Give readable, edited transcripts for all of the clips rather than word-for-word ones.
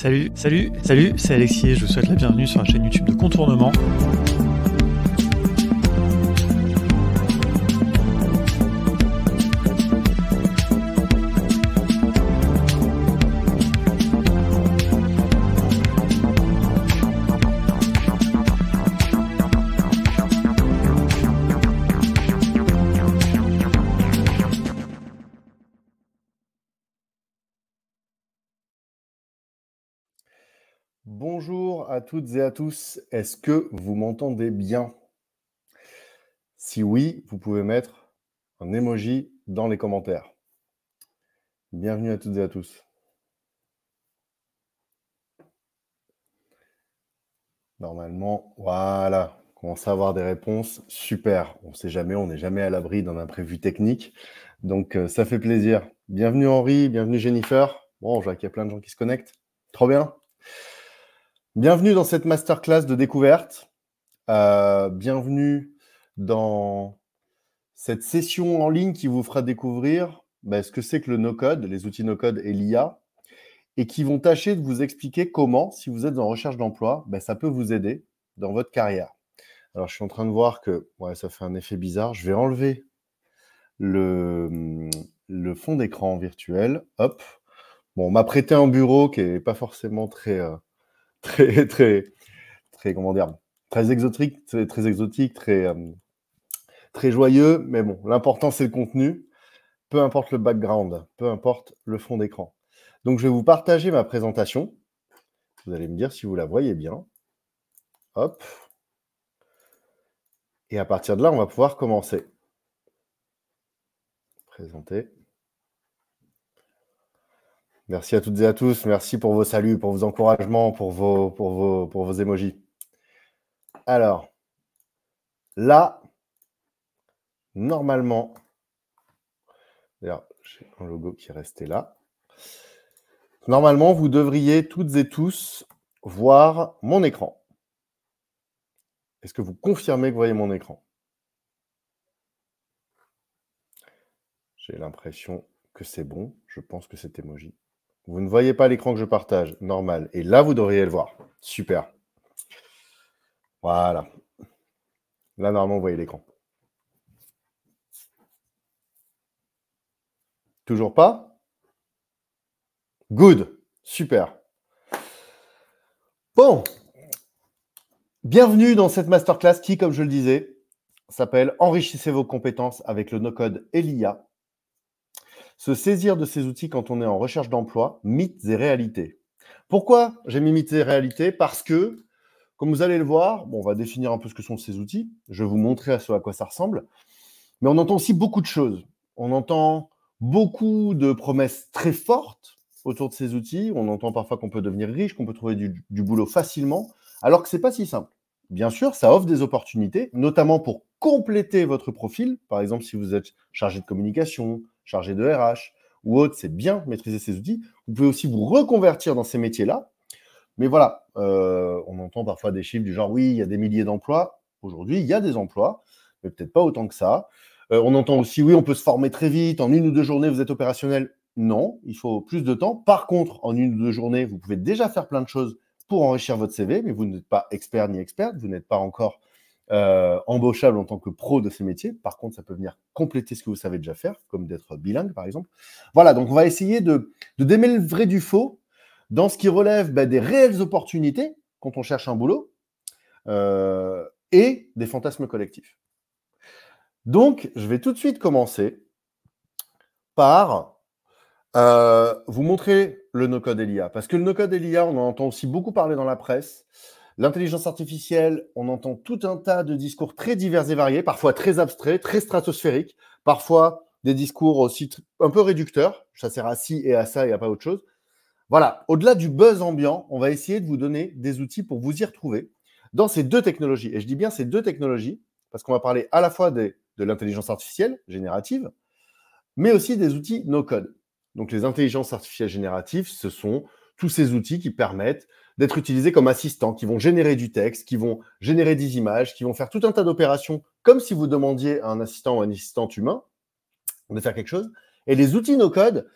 Salut, c'est Alexis et je vous souhaite la bienvenue sur la chaîne YouTube de Contournement. Bonjour à toutes et à tous, est-ce que vous m'entendez bien? Si oui, vous pouvez mettre un emoji dans les commentaires. Bienvenue à toutes et à tous. Normalement, voilà, on commence à avoir des réponses, super. On ne sait jamais, on n'est jamais à l'abri d'un imprévu technique, donc ça fait plaisir. Bienvenue Henri, bienvenue Jennifer. Bon, je vois qu'il y a plein de gens qui se connectent, trop bien. Bienvenue dans cette masterclass de découverte. Bienvenue dans cette session en ligne qui vous fera découvrir ce que c'est que le no-code, les outils no-code et l'IA, et qui vont tâcher de vous expliquer comment, si vous êtes en recherche d'emploi, ça peut vous aider dans votre carrière. Alors, je suis en train de voir que ça fait un effet bizarre. Je vais enlever le fond d'écran virtuel. Hop. Bon, on m'a prêté un bureau qui n'est pas forcément très comment dire, très exotique, très joyeux, mais bon, l'important c'est le contenu, peu importe le background, peu importe le fond d'écran. Donc je vais vous partager ma présentation, vous allez me dire si vous la voyez bien. Hop. Et à partir de là, on va pouvoir commencer. Présenter. Merci à toutes et à tous, merci pour vos saluts, pour vos encouragements, pour vos emojis. Alors, là, normalement, d'ailleurs, j'ai un logo qui est resté là. Normalement, vous devriez toutes et tous voir mon écran. Est-ce que vous confirmez que vous voyez mon écran? J'ai l'impression que c'est bon. Je pense que c'est emoji. Vous ne voyez pas l'écran que je partage, normal. Et là, vous devriez le voir. Super. Voilà. Là, normalement, vous voyez l'écran. Toujours pas? Good. Super. Bon. Bienvenue dans cette masterclass qui, comme je le disais, s'appelle « Enrichissez vos compétences avec le no-code et l'IA ». Se saisir de ces outils quand on est en recherche d'emploi, mythes et réalités. Pourquoi j'ai mis mythes et réalités? Parce que, comme vous allez le voir, on va définir un peu ce que sont ces outils. Je vais vous montrer à quoi ça ressemble. Mais on entend aussi beaucoup de choses. On entend beaucoup de promesses très fortes autour de ces outils. On entend parfois qu'on peut devenir riche, qu'on peut trouver du boulot facilement, alors que ce n'est pas si simple. Bien sûr, ça offre des opportunités, notamment pour compléter votre profil. Par exemple, si vous êtes chargé de communication, chargé de RH ou autre, c'est bien de maîtriser ces outils. Vous pouvez aussi vous reconvertir dans ces métiers-là. Mais voilà, on entend parfois des chiffres du genre, oui, il y a des milliers d'emplois. Aujourd'hui, il y a des emplois, mais peut-être pas autant que ça. On entend aussi, oui, on peut se former très vite. En 1 ou 2 journées, vous êtes opérationnel. Non, il faut plus de temps. Par contre, en 1 ou 2 journées, vous pouvez déjà faire plein de choses pour enrichir votre CV, mais vous n'êtes pas expert ni experte, vous n'êtes pas encore embauchable en tant que pro de ces métiers. Par contre, ça peut venir compléter ce que vous savez déjà faire, comme d'être bilingue, par exemple. Voilà, donc on va essayer de démêler le vrai du faux dans ce qui relève des réelles opportunités quand on cherche un boulot et des fantasmes collectifs. Donc, je vais tout de suite commencer par vous montrer le no-code et l'IA. Parce que le no-code et l'IA, on en entend aussi beaucoup parler dans la presse. L'intelligence artificielle, on entend tout un tas de discours très divers et variés, parfois très abstraits, très stratosphériques, parfois des discours aussi un peu réducteurs. Ça sert à ci et à ça et à pas autre chose. Voilà, au-delà du buzz ambiant, on va essayer de vous donner des outils pour vous y retrouver dans ces 2 technologies. Et je dis bien ces 2 technologies, parce qu'on va parler à la fois de l'intelligence artificielle générative, mais aussi des outils no-code. Donc les intelligences artificielles génératives, ce sont tous ces outils qui permettent d'être utilisés comme assistants, qui vont générer du texte, qui vont générer des images, qui vont faire tout un tas d'opérations, comme si vous demandiez à un assistant ou un assistant humain de faire quelque chose. Et les outils no-code,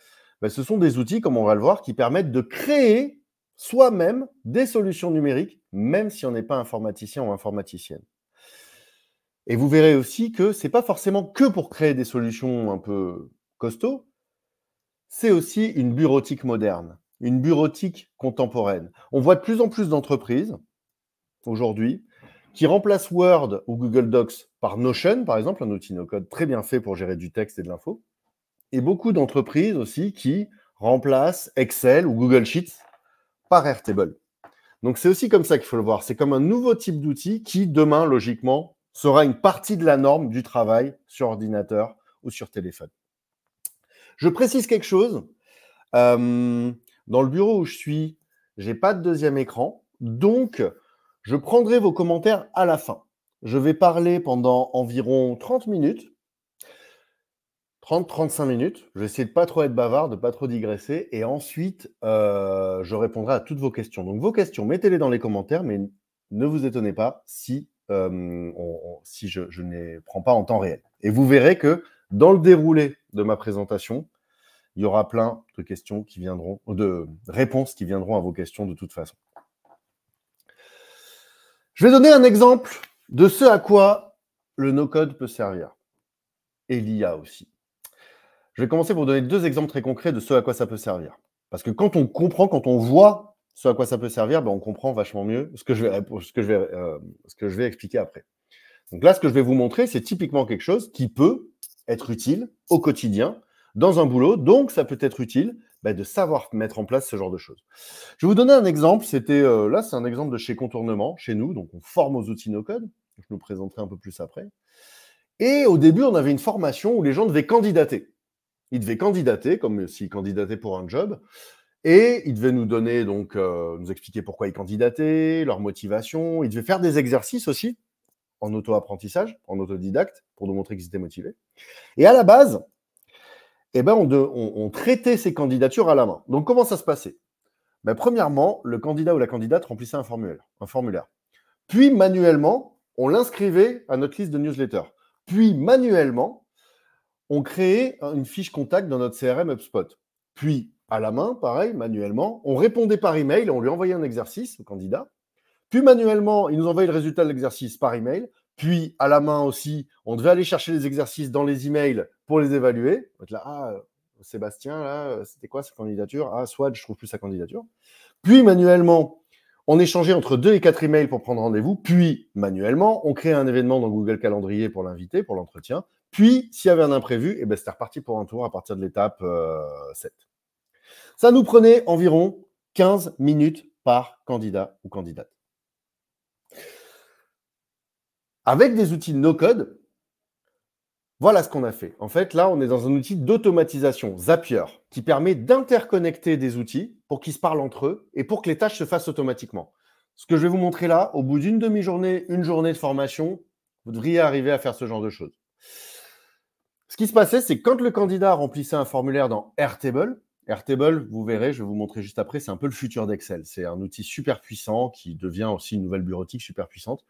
ce sont des outils, comme on va le voir, qui permettent de créer soit même des solutions numériques, même si on n'est pas informaticien ou informaticienne. Et vous verrez aussi que ce n'est pas forcément que pour créer des solutions un peu costauds, c'est aussi une bureautique moderne, une bureautique contemporaine. On voit de plus en plus d'entreprises, aujourd'hui, qui remplacent Word ou Google Docs par Notion, par exemple, un outil no-code très bien fait pour gérer du texte et de l'info. Et beaucoup d'entreprises aussi qui remplacent Excel ou Google Sheets par Airtable. Donc, c'est aussi comme ça qu'il faut le voir. C'est comme un nouveau type d'outil qui, demain, logiquement, sera une partie de la norme du travail sur ordinateur ou sur téléphone. Je précise quelque chose. Dans le bureau où je suis, je n'ai pas de deuxième écran. Donc, je prendrai vos commentaires à la fin. Je vais parler pendant environ 30 minutes. 30-35 minutes. Je vais essayer de ne pas trop être bavard, de ne pas trop digresser. Et ensuite, je répondrai à toutes vos questions. Donc, vos questions, mettez-les dans les commentaires, mais ne vous étonnez pas si, si je ne les prends pas en temps réel. Et vous verrez que dans le déroulé de ma présentation, il y aura plein de questions qui viendront, de réponses qui viendront à vos questions de toute façon. Je vais donner un exemple de ce à quoi le no-code peut servir. Et l'IA aussi. Je vais commencer pour vous donner 2 exemples très concrets de ce à quoi ça peut servir. Parce que quand on comprend, quand on voit ce à quoi ça peut servir, ben on comprend vachement mieux ce que je vais expliquer après. Donc là, ce que je vais vous montrer, c'est typiquement quelque chose qui peut être utile au quotidien, dans un boulot. Donc, ça peut être utile de savoir mettre en place ce genre de choses. Je vais vous donner un exemple. Là, c'est un exemple de chez Contournement, chez nous. Donc, on forme aux outils no-code. Je nous présenterai un peu plus après. Et au début, on avait une formation où les gens devaient candidater. Ils devaient candidater, comme s'ils candidataient pour un job. Et ils devaient nous donner, donc, nous expliquer pourquoi ils candidataient, leur motivation. Ils devaient faire des exercices aussi, en auto-apprentissage, en autodidacte, pour nous montrer qu'ils étaient motivés. Et à la base, on traitait ces candidatures à la main. Donc, comment ça se passait? Premièrement, le candidat ou la candidate remplissait un formulaire. Puis, manuellement, on l'inscrivait à notre liste de newsletter. Puis, manuellement, on créait une fiche contact dans notre CRM HubSpot. Puis, à la main, pareil, manuellement, on répondait par email, on lui envoyait un exercice au candidat. Puis, manuellement, il nous envoyait le résultat de l'exercice par email. Puis, à la main aussi, on devait aller chercher les exercices dans les emails pour les évaluer. Donc là, Sébastien, là, c'était quoi sa candidature? Swad, je trouve plus sa candidature. Puis, manuellement, on échangeait entre 2 et 4 emails pour prendre rendez-vous. Puis, manuellement, on créait un événement dans Google Calendrier pour l'inviter, pour l'entretien. Puis, s'il y avait un imprévu, c'était reparti pour un tour à partir de l'étape 7. Ça nous prenait environ 15 minutes par candidat ou candidate. Avec des outils no-code, voilà ce qu'on a fait. En fait, là, on est dans un outil d'automatisation, Zapier, qui permet d'interconnecter des outils pour qu'ils se parlent entre eux et pour que les tâches se fassent automatiquement. Ce que je vais vous montrer là, au bout d'une demi-journée, une journée de formation, vous devriez arriver à faire ce genre de choses. Ce qui se passait, c'est que quand le candidat remplissait un formulaire dans Airtable, vous verrez, je vais vous montrer juste après, c'est un peu le futur d'Excel. C'est un outil super puissant qui devient aussi une nouvelle bureautique super puissante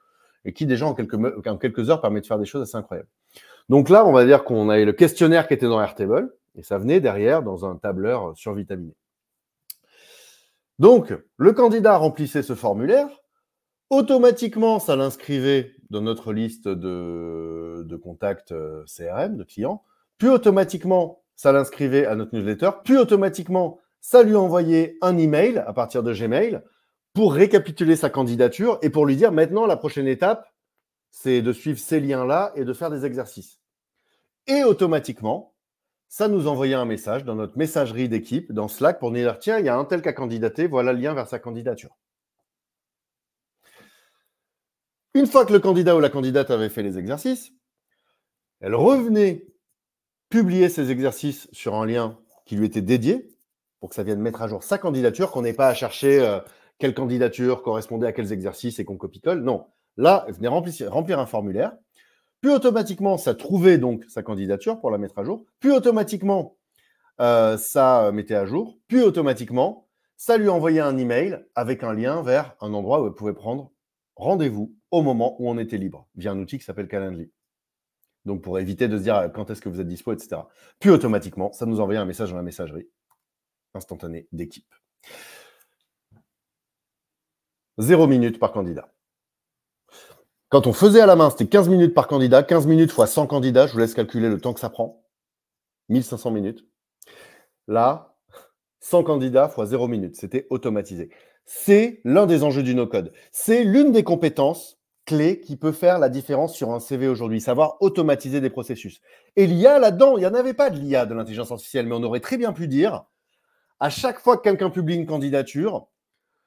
et qui déjà en quelques heures permet de faire des choses assez incroyables. Donc là, on va dire qu'on avait le questionnaire qui était dans Airtable et ça venait derrière dans un tableur survitaminé. Donc, le candidat remplissait ce formulaire. Automatiquement, ça l'inscrivait dans notre liste de contacts CRM, de clients. Puis automatiquement, ça l'inscrivait à notre newsletter. Puis automatiquement, ça lui envoyait un email à partir de Gmail pour récapituler sa candidature et pour lui dire maintenant, la prochaine étape, c'est de suivre ces liens-là et de faire des exercices. Et automatiquement, ça nous envoyait un message dans notre messagerie d'équipe, dans Slack, pour nous dire tiens, il y a un tel qui a candidaté, voilà le lien vers sa candidature. Une fois que le candidat ou la candidate avait fait les exercices, elle revenait publier ces exercices sur un lien qui lui était dédié pour que ça vienne mettre à jour sa candidature, qu'on n'ait pas à chercher quelle candidature correspondait à quels exercices et qu'on copie-colle. Non, là, elle venait remplir un formulaire. Puis automatiquement, ça trouvait donc sa candidature pour la mettre à jour. Puis automatiquement, ça mettait à jour. Puis automatiquement, ça lui envoyait un email avec un lien vers un endroit où elle pouvait prendre rendez-vous au moment où on était libre, via un outil qui s'appelle Calendly. Donc, pour éviter de se dire quand est-ce que vous êtes dispo, etc. Puis automatiquement, ça nous envoyait un message dans la messagerie instantanée d'équipe. 0 minutes par candidat. Quand on faisait à la main, c'était 15 minutes par candidat. 15 minutes fois 100 candidats, je vous laisse calculer le temps que ça prend. 1500 minutes. Là, 100 candidats fois 0 minutes. C'était automatisé. C'est l'un des enjeux du no-code. C'est l'une des compétences clés qui peut faire la différence sur un CV aujourd'hui, savoir automatiser des processus. Et l'IA, là-dedans, il n'y en avait pas de l'IA, de l'intelligence artificielle, mais on aurait très bien pu dire, à chaque fois que quelqu'un publie une candidature,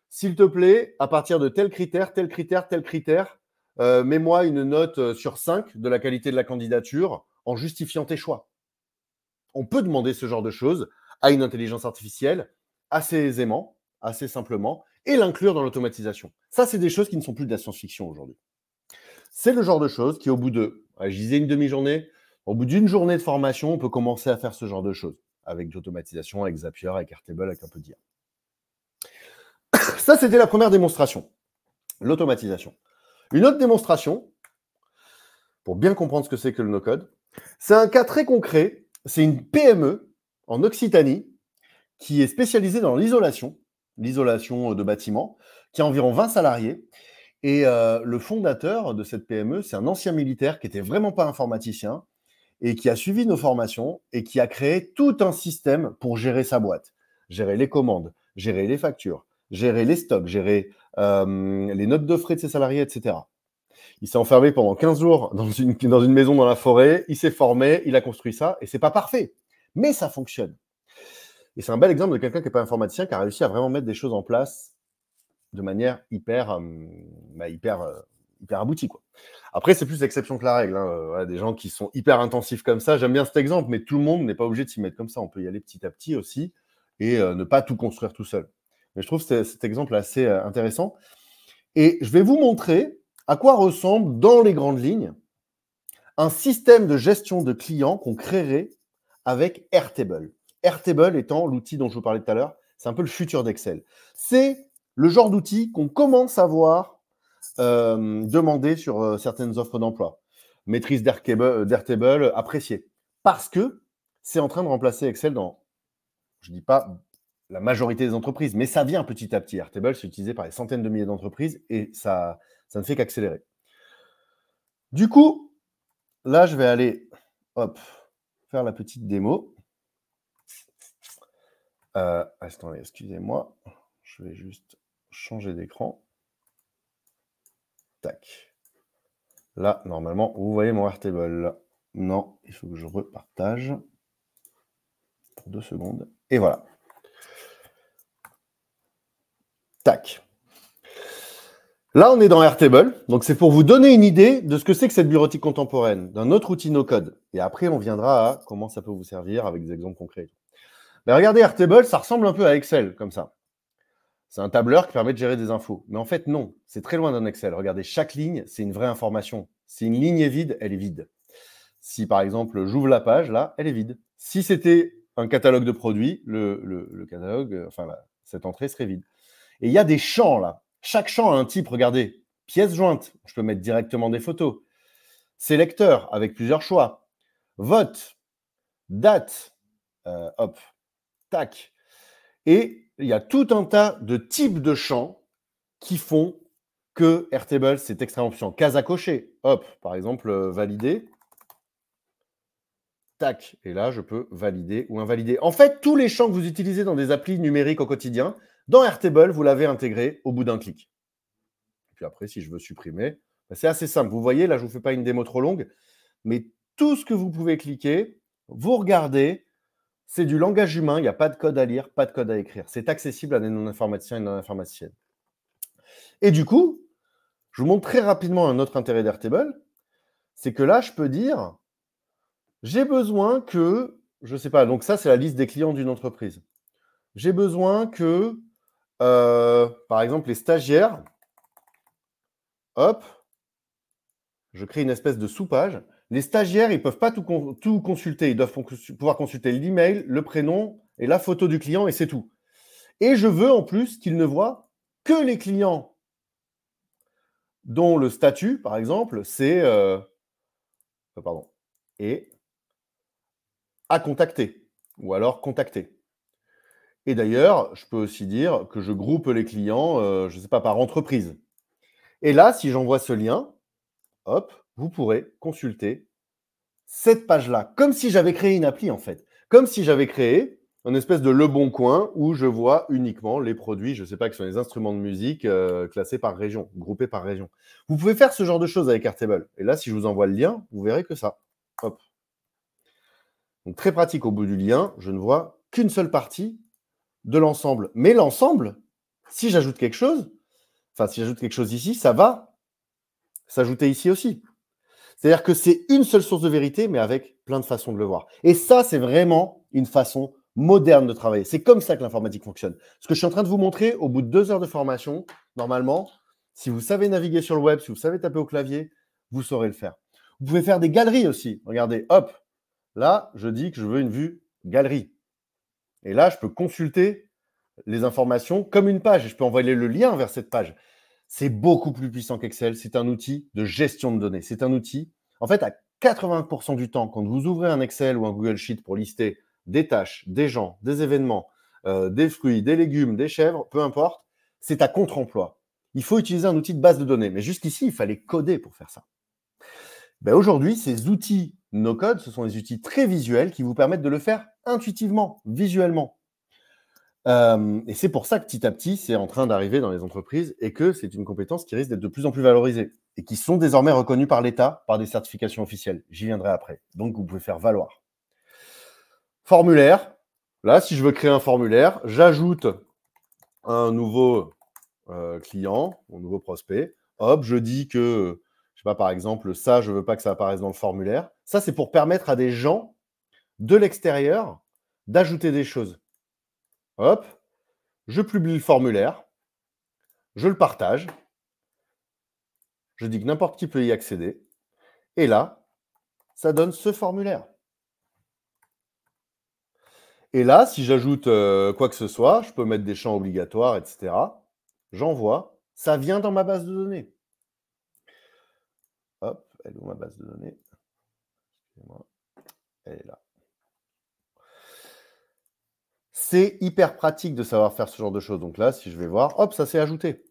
s'il te plaît, à partir de tel critère, tel critère, tel critère, mets-moi une note sur 5 de la qualité de la candidature en justifiant tes choix. On peut demander ce genre de choses à une intelligence artificielle assez aisément, assez simplement, et l'inclure dans l'automatisation. Ça, c'est des choses qui ne sont plus de la science-fiction aujourd'hui. C'est le genre de choses qui, au bout de, je disais une demi-journée, au bout d'une journée de formation, on peut commencer à faire ce genre de choses, avec de l'automatisation, avec Zapier, avec Airtable, avec un peu d'IA. Ça, c'était la première démonstration, l'automatisation. Une autre démonstration, pour bien comprendre ce que c'est que le no-code, c'est un cas très concret. C'est une PME en Occitanie qui est spécialisée dans l'isolation de bâtiments, qui a environ 20 salariés. Et le fondateur de cette PME, c'est un ancien militaire qui n'était vraiment pas informaticien et qui a suivi nos formations et qui a créé tout un système pour gérer sa boîte, gérer les commandes, gérer les factures, gérer les stocks, gérer les notes de frais de ses salariés, etc. Il s'est enfermé pendant 15 jours dans une maison dans la forêt, il s'est formé, il a construit ça, et c'est pas parfait, mais ça fonctionne. Et c'est un bel exemple de quelqu'un qui n'est pas informaticien, qui a réussi à vraiment mettre des choses en place de manière hyper aboutie, quoi. Après, c'est plus l'exception que la règle. Voilà, des gens qui sont hyper intensifs comme ça, j'aime bien cet exemple, mais tout le monde n'est pas obligé de s'y mettre comme ça. On peut y aller petit à petit aussi et ne pas tout construire tout seul. Mais je trouve cet exemple assez intéressant. Et je vais vous montrer à quoi ressemble, dans les grandes lignes, un système de gestion de clients qu'on créerait avec Airtable. Airtable étant l'outil dont je vous parlais tout à l'heure, c'est un peu le futur d'Excel. C'est le genre d'outil qu'on commence à voir demander sur certaines offres d'emploi. Maîtrise d'Airtable appréciée. Parce que c'est en train de remplacer Excel dans, je ne dis pas la majorité des entreprises, mais ça vient petit à petit. Airtable, c'est utilisé par des centaines de milliers d'entreprises et ça ne fait qu'accélérer. Du coup, là, je vais aller faire la petite démo. Attendez, excusez-moi. Je vais juste changer d'écran. Tac. Là, normalement, vous voyez mon Airtable. Non, il faut que je repartage pour 2 secondes. Et voilà. Tac. Là, on est dans Airtable. Donc, c'est pour vous donner une idée de ce que c'est que cette bureautique contemporaine, d'un autre outil no-code. Et après, on viendra à comment ça peut vous servir avec des exemples concrets. Mais regardez, Airtable, ça ressemble un peu à Excel, comme ça. C'est un tableur qui permet de gérer des infos. Mais en fait, non, c'est très loin d'un Excel. Regardez, chaque ligne, c'est une vraie information. Si une ligne est vide, elle est vide. Si, par exemple, j'ouvre la page, là, elle est vide. Si c'était un catalogue de produits, le catalogue, cette entrée serait vide. Et il y a des champs, là. Chaque champ a un type, regardez. Pièce jointe, je peux mettre directement des photos. Sélecteur, avec plusieurs choix. Vote, date, tac. Et il y a tout un tas de types de champs qui font que Airtable, c'est extrêmement puissant. Case à cocher, par exemple, valider. Tac, et là, je peux valider ou invalider. En fait, tous les champs que vous utilisez dans des applis numériques au quotidien, dans Airtable, vous l'avez intégré au bout d'un clic. Et puis après, si je veux supprimer, c'est assez simple. Vous voyez, là, je ne vous fais pas une démo trop longue, mais tout ce que vous pouvez cliquer, vous regardez, c'est du langage humain, il n'y a pas de code à lire, pas de code à écrire. C'est accessible à des non-informaticiens et non-informaticiennes. Et du coup, je vous montre très rapidement un autre intérêt d'Airtable, c'est que là, je peux dire, j'ai besoin que, je ne sais pas, donc ça, c'est la liste des clients d'une entreprise. J'ai besoin que, par exemple, les stagiaires, je crée une espèce de sous-page. Les stagiaires, ils ne peuvent pas tout consulter. Ils doivent pouvoir consulter l'email, le prénom et la photo du client, et c'est tout. Et je veux en plus qu'ils ne voient que les clients dont le statut, par exemple, c'est et à contacter, ou alors contacter. Et d'ailleurs, je peux aussi dire que je groupe les clients, je ne sais pas, par entreprise. Et là, si j'envoie ce lien, hop, vous pourrez consulter cette page-là, comme si j'avais créé une appli en fait. Comme si j'avais créé une espèce de Le Bon Coin où je vois uniquement les produits, je ne sais pas, qui sont les instruments de musique classés par région, groupés par région. Vous pouvez faire ce genre de choses avec Airtable. Et là, si je vous envoie le lien, vous verrez que ça. Hop. Donc très pratique au bout du lien, je ne vois qu'une seule partie de l'ensemble. Mais l'ensemble, si j'ajoute quelque chose, enfin si j'ajoute quelque chose ici, ça va s'ajouter ici aussi. C'est-à-dire que c'est une seule source de vérité, mais avec plein de façons de le voir. Et ça, c'est vraiment une façon moderne de travailler. C'est comme ça que l'informatique fonctionne. Ce que je suis en train de vous montrer, au bout de 2 heures de formation, normalement, si vous savez naviguer sur le web, si vous savez taper au clavier, vous saurez le faire. Vous pouvez faire des galeries aussi. Regardez, hop, là, je dis que je veux une vue galerie. Et là, je peux consulter les informations comme une page. Et je peux envoyer le lien vers cette page. C'est beaucoup plus puissant qu'Excel. C'est un outil de gestion de données. C'est un outil, en fait, à 80% du temps, quand vous ouvrez un Excel ou un Google Sheet pour lister des tâches, des gens, des événements, des fruits, des légumes, des chèvres, peu importe, c'est à contre-emploi. Il faut utiliser un outil de base de données. Mais jusqu'ici, il fallait coder pour faire ça. Ben aujourd'hui, ces outils no-code, ce sont des outils très visuels qui vous permettent de le faire intuitivement, visuellement. Et c'est pour ça que petit à petit, c'est en train d'arriver dans les entreprises et que c'est une compétence qui risque d'être de plus en plus valorisée et qui sont désormais reconnues par l'État par des certifications officielles. J'y viendrai après. Donc, vous pouvez faire valoir. Formulaire. Là, si je veux créer un formulaire, j'ajoute un nouveau client, un nouveau prospect. Hop, je dis que, je sais pas, par exemple, ça, je veux pas que ça apparaisse dans le formulaire. Ça, c'est pour permettre à des gens de l'extérieur d'ajouter des choses. Hop, je publie le formulaire, je le partage, je dis que n'importe qui peut y accéder, et là, ça donne ce formulaire. Et là, si j'ajoute quoi que ce soit, je peux mettre des champs obligatoires, etc. J'envoie, ça vient dans ma base de données. Hop, elle est où ma base de données? Excusez-moi, elle est là. C'est hyper pratique de savoir faire ce genre de choses. Donc là, si je vais voir, hop, ça s'est ajouté.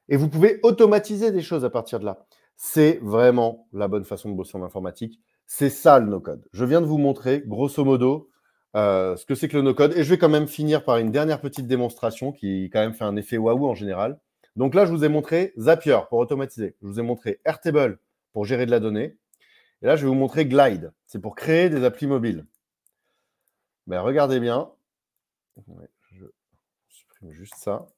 Et vous pouvez automatiser des choses à partir de là. C'est vraiment la bonne façon de bosser en informatique. C'est ça le no-code. Je viens de vous montrer, grosso modo, ce que c'est que le no-code. Et je vais quand même finir par une dernière petite démonstration qui quand même fait un effet waouh en général. Donc là, je vous ai montré Zapier pour automatiser. Je vous ai montré Airtable pour gérer de la donnée. Et là, je vais vous montrer Glide. C'est pour créer des applis mobiles. Ben, regardez bien. Ouais, je supprime juste ça.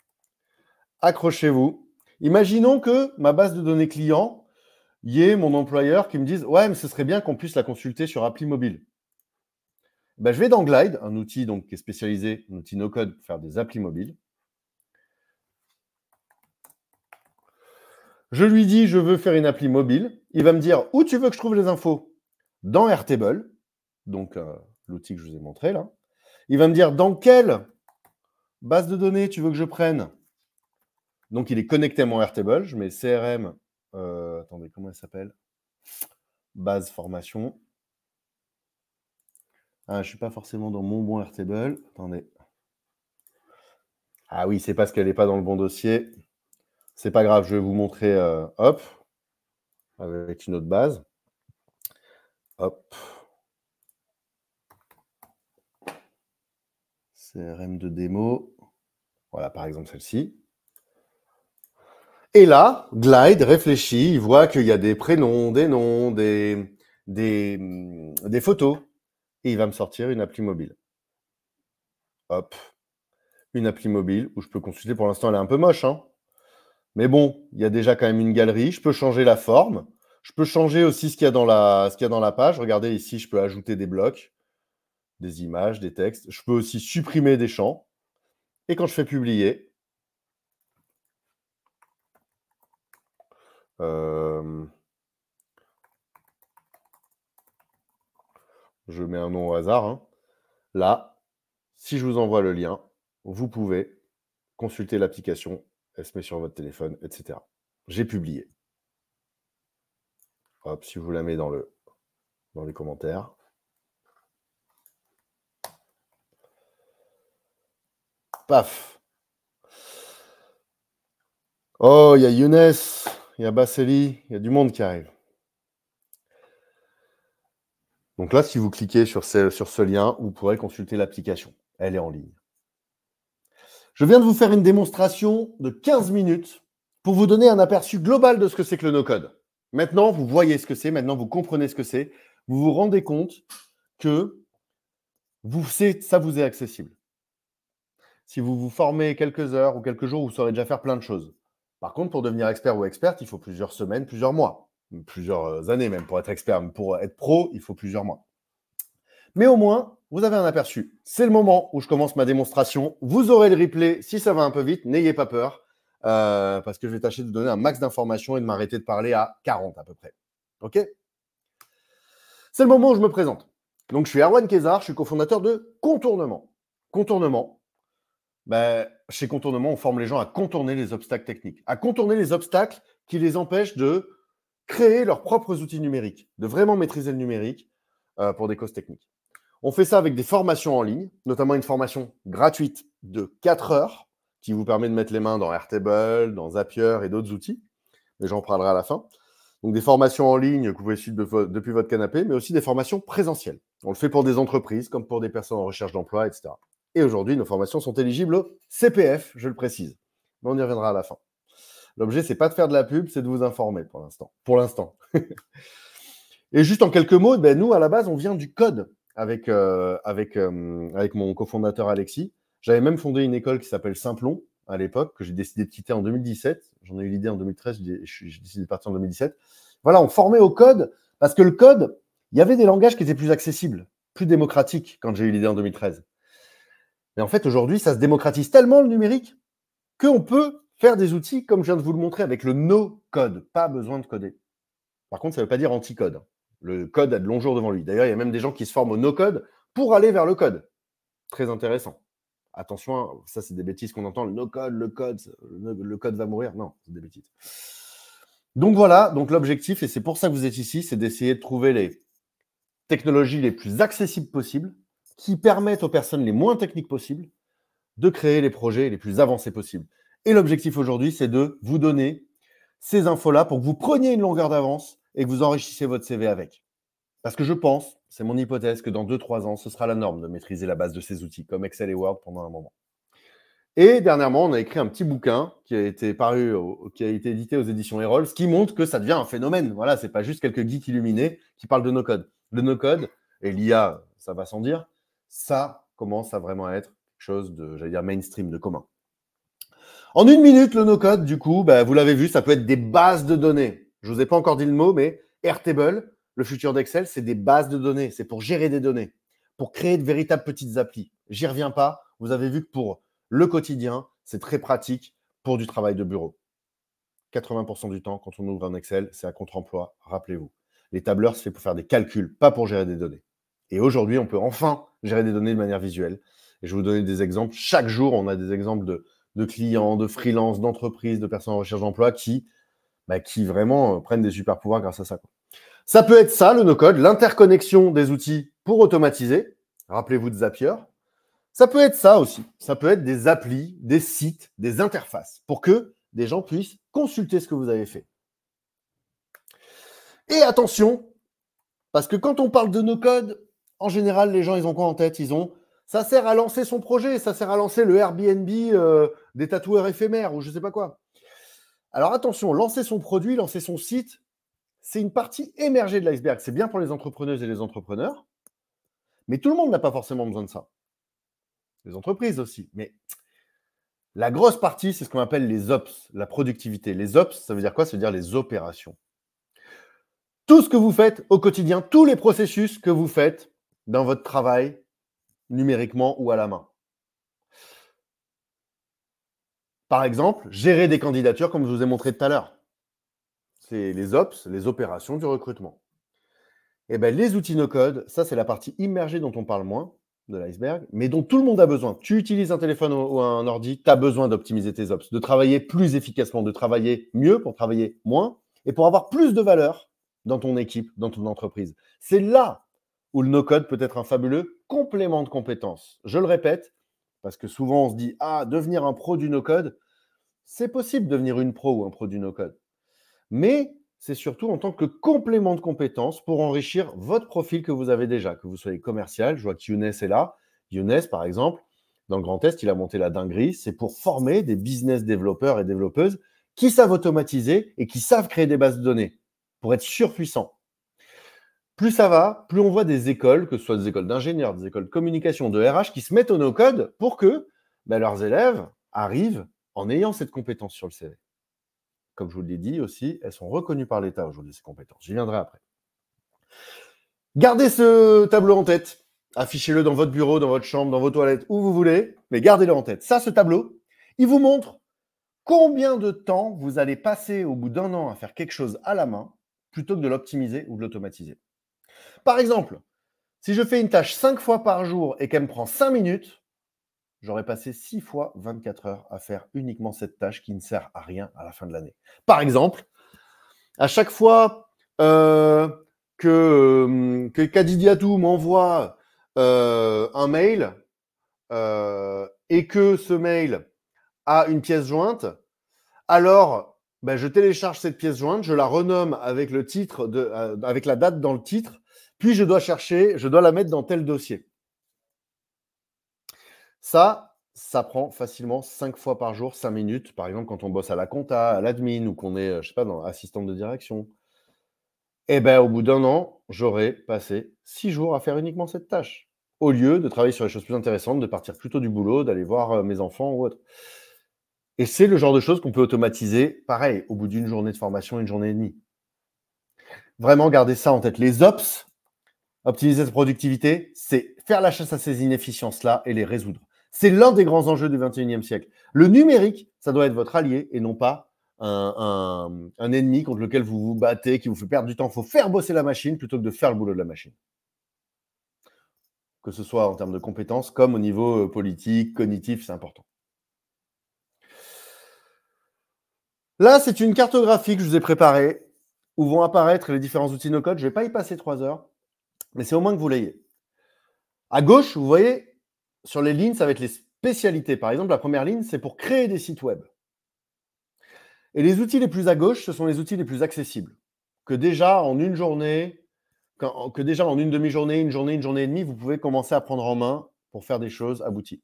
Accrochez-vous. Imaginons que ma base de données client, il y ait mon employeur qui me dise « Ouais, mais ce serait bien qu'on puisse la consulter sur appli mobile. » Ben, je vais dans Glide, un outil donc, qui est spécialisé, un outil no-code pour faire des applis mobiles. Je lui dis « Je veux faire une appli mobile ». Il va me dire « Où tu veux que je trouve les infos ?» Dans Airtable, donc l'outil que je vous ai montré là. Il va me dire « Dans quelle base de données tu veux que je prenne ?» Donc, il est connecté à mon Airtable. Je mets CRM. Attendez, comment elle s'appelle? Base formation. Ah, je ne suis pas forcément dans mon bon Airtable. Attendez. Ah oui, c'est parce qu'elle n'est pas dans le bon dossier. C'est pas grave, je vais vous montrer, hop, avec une autre base. Hop. CRM de démo. Voilà, par exemple, celle-ci. Et là, Glide réfléchit, il voit qu'il y a des prénoms, des noms, des photos. Et il va me sortir une appli mobile. Hop. Une appli mobile où je peux consulter. Pour l'instant, elle est un peu moche, hein. Mais bon, il y a déjà quand même une galerie. Je peux changer la forme. Je peux changer aussi ce qu'il y a dans la page. Regardez ici, je peux ajouter des blocs, des images, des textes. Je peux aussi supprimer des champs. Et quand je fais publier, je mets un nom au hasard, hein. Là, si je vous envoie le lien, vous pouvez consulter l'application. Elle se met sur votre téléphone, etc. J'ai publié. Hop, si je vous la mets dans les commentaires. Paf. Oh, il y a Younes, il y a Basseli, il y a du monde qui arrive. Donc là, si vous cliquez sur ce lien, vous pourrez consulter l'application. Elle est en ligne. Je viens de vous faire une démonstration de 15 minutes pour vous donner un aperçu global de ce que c'est que le no-code. Maintenant, vous voyez ce que c'est, maintenant vous comprenez ce que c'est, vous vous rendez compte que ça vous est accessible. Si vous vous formez quelques heures ou quelques jours, vous saurez déjà faire plein de choses. Par contre, pour devenir expert ou experte, il faut plusieurs semaines, plusieurs mois, plusieurs années même pour être expert. Pour être pro, il faut plusieurs mois. Mais au moins, vous avez un aperçu. C'est le moment où je commence ma démonstration. Vous aurez le replay si ça va un peu vite. N'ayez pas peur, parce que je vais tâcher de donner un max d'informations et de m'arrêter de parler à 40 à peu près. OK? C'est le moment où je me présente. Donc, je suis Erwan Kézard, je suis cofondateur de Contournement. Contournement, chez Contournement, on forme les gens à contourner les obstacles techniques, à contourner les obstacles qui les empêchent de créer leurs propres outils numériques, de vraiment maîtriser le numérique pour des causes techniques. On fait ça avec des formations en ligne, notamment une formation gratuite de 4 heures qui vous permet de mettre les mains dans Airtable, dans Zapier et d'autres outils. Mais j'en parlerai à la fin. Donc des formations en ligne que vous pouvez suivre depuis votre canapé, mais aussi des formations présentielles. On le fait pour des entreprises comme pour des personnes en recherche d'emploi, etc. Et aujourd'hui, nos formations sont éligibles au CPF, je le précise. Mais on y reviendra à la fin. L'objet, c'est pas de faire de la pub, c'est de vous informer pour l'instant. Pour l'instant. Et juste en quelques mots, nous, à la base, on vient du code avec mon cofondateur Alexis. J'avais même fondé une école qui s'appelle Simplon à l'époque, que j'ai décidé de quitter en 2017. J'en ai eu l'idée en 2013, j'ai décidé de partir en 2017. Voilà, on formait au code, parce que le code, il y avait des langages qui étaient plus accessibles, plus démocratiques quand j'ai eu l'idée en 2013. Mais en fait, aujourd'hui, ça se démocratise tellement le numérique qu'on peut faire des outils comme je viens de vous le montrer avec le no-code. Pas besoin de coder. Par contre, ça ne veut pas dire anti-code. Le code a de longs jours devant lui. D'ailleurs, il y a même des gens qui se forment au no-code pour aller vers le code. Très intéressant. Attention, ça, c'est des bêtises qu'on entend. Le no-code, le code va mourir. Non, c'est des bêtises. Donc voilà, donc l'objectif, et c'est pour ça que vous êtes ici, c'est d'essayer de trouver les technologies les plus accessibles possibles qui permettent aux personnes les moins techniques possibles de créer les projets les plus avancés possibles. Et l'objectif aujourd'hui, c'est de vous donner ces infos-là pour que vous preniez une longueur d'avance et que vous enrichissiez votre CV avec. Parce que je pense, c'est mon hypothèse, que dans 2-3 ans, ce sera la norme de maîtriser la base de ces outils, comme Excel et Word pendant un moment. Et dernièrement, on a écrit un petit bouquin qui a été édité aux éditions Erol, ce qui montre que ça devient un phénomène. Voilà, c'est pas juste quelques geeks illuminés qui parlent de no-code. Le no-code, et l'IA, ça va sans dire, ça commence à vraiment être quelque chose de, j'allais dire, mainstream, de commun. En 1 minute, le no-code, du coup, vous l'avez vu, ça peut être des bases de données. Je ne vous ai pas encore dit le mot, mais Airtable, le futur d'Excel, c'est des bases de données. C'est pour gérer des données, pour créer de véritables petites applis. J'y reviens pas. Vous avez vu que pour le quotidien, c'est très pratique pour du travail de bureau. 80% du temps, quand on ouvre un Excel, c'est à contre-emploi, rappelez-vous. Les tableurs, c'est fait pour faire des calculs, pas pour gérer des données. Et aujourd'hui, on peut enfin gérer des données de manière visuelle. Et je vais vous donner des exemples. Chaque jour, on a des exemples de clients, de freelance, d'entreprises, de personnes en recherche d'emploi qui vraiment prennent des super pouvoirs grâce à ça. Ça peut être ça, le no-code, l'interconnexion des outils pour automatiser. Rappelez-vous de Zapier. Ça peut être ça aussi. Ça peut être des applis, des sites, des interfaces pour que des gens puissent consulter ce que vous avez fait. Et attention, parce que quand on parle de no-code, en général, les gens, ils ont quoi en tête? Ça sert à lancer son projet, ça sert à lancer le Airbnb des tatoueurs éphémères ou je ne sais pas quoi. Alors attention, lancer son produit, lancer son site, c'est une partie émergée de l'iceberg. C'est bien pour les entrepreneuses et les entrepreneurs, mais tout le monde n'a pas forcément besoin de ça. Les entreprises aussi. Mais la grosse partie, c'est ce qu'on appelle les ops, la productivité. Les ops, ça veut dire quoi? Ça veut dire les opérations. Tout ce que vous faites au quotidien, tous les processus que vous faites dans votre travail, numériquement ou à la main. Par exemple, gérer des candidatures, comme je vous ai montré tout à l'heure. C'est les ops, les opérations du recrutement. Et les outils no-code, ça, c'est la partie immergée dont on parle moins de l'iceberg, mais dont tout le monde a besoin. Tu utilises un téléphone ou un ordi, tu as besoin d'optimiser tes ops, de travailler plus efficacement, de travailler mieux pour travailler moins et pour avoir plus de valeur dans ton équipe, dans ton entreprise. C'est là où le no-code peut être un fabuleux complément de compétences. Je le répète, Parce que souvent, on se dit, ah, devenir un pro du no-code, c'est possible de devenir une pro ou un pro du no-code. Mais c'est surtout en tant que complément de compétences pour enrichir votre profil que vous avez déjà, que vous soyez commercial. Je vois que Younes est là. Younes, par exemple, dans le Grand Est, il a monté la dinguerie. C'est pour former des business développeurs et développeuses qui savent automatiser et qui savent créer des bases de données pour être surpuissants. Plus ça va, plus on voit des écoles, que ce soit des écoles d'ingénieurs, des écoles de communication, de RH, qui se mettent au no-code pour que leurs élèves arrivent en ayant cette compétence sur le CV. Comme je vous l'ai dit aussi, elles sont reconnues par l'État aujourd'hui, ces compétences. J'y viendrai après. Gardez ce tableau en tête. Affichez-le dans votre bureau, dans votre chambre, dans vos toilettes, où vous voulez, mais gardez-le en tête. Ça, ce tableau, il vous montre combien de temps vous allez passer au bout d'un an à faire quelque chose à la main plutôt que de l'optimiser ou de l'automatiser. Par exemple, si je fais une tâche 5 fois par jour et qu'elle me prend 5 minutes, j'aurais passé 6 fois 24 heures à faire uniquement cette tâche qui ne sert à rien à la fin de l'année. Par exemple, à chaque fois que Kadidiatou m'envoie un mail et que ce mail a une pièce jointe, alors je télécharge cette pièce jointe, je la renomme avec le titre avec la date dans le titre, puis je dois la mettre dans tel dossier. Ça prend facilement 5 fois par jour, 5 minutes. Par exemple, quand on bosse à la compta, à l'admin ou qu'on est, je sais pas, dans assistante de direction. Au bout d'un an, j'aurais passé 6 jours à faire uniquement cette tâche. Au lieu de travailler sur les choses plus intéressantes, de partir plutôt du boulot, d'aller voir mes enfants ou autre. Et c'est le genre de choses qu'on peut automatiser, pareil, au bout d'une journée de formation, une journée et demie. Vraiment, gardez ça en tête. Les ops, optimiser sa productivité, c'est faire la chasse à ces inefficiences-là et les résoudre. C'est l'un des grands enjeux du 21e siècle. Le numérique, ça doit être votre allié et non pas un ennemi contre lequel vous vous battez, qui vous fait perdre du temps. Il faut faire bosser la machine plutôt que de faire le boulot de la machine. Que ce soit en termes de compétences comme au niveau politique, cognitif, c'est important. Là, c'est une cartographie que je vous ai préparée où vont apparaître les différents outils no-code. Je ne vais pas y passer 3 heures, mais c'est au moins que vous l'ayez. À gauche, vous voyez, sur les lignes, ça va être les spécialités. Par exemple, la première ligne, c'est pour créer des sites web. Et les outils les plus à gauche, ce sont les outils les plus accessibles. Que déjà en une journée, que déjà en une demi-journée, une journée et demie, vous pouvez commencer à prendre en main pour faire des choses abouties.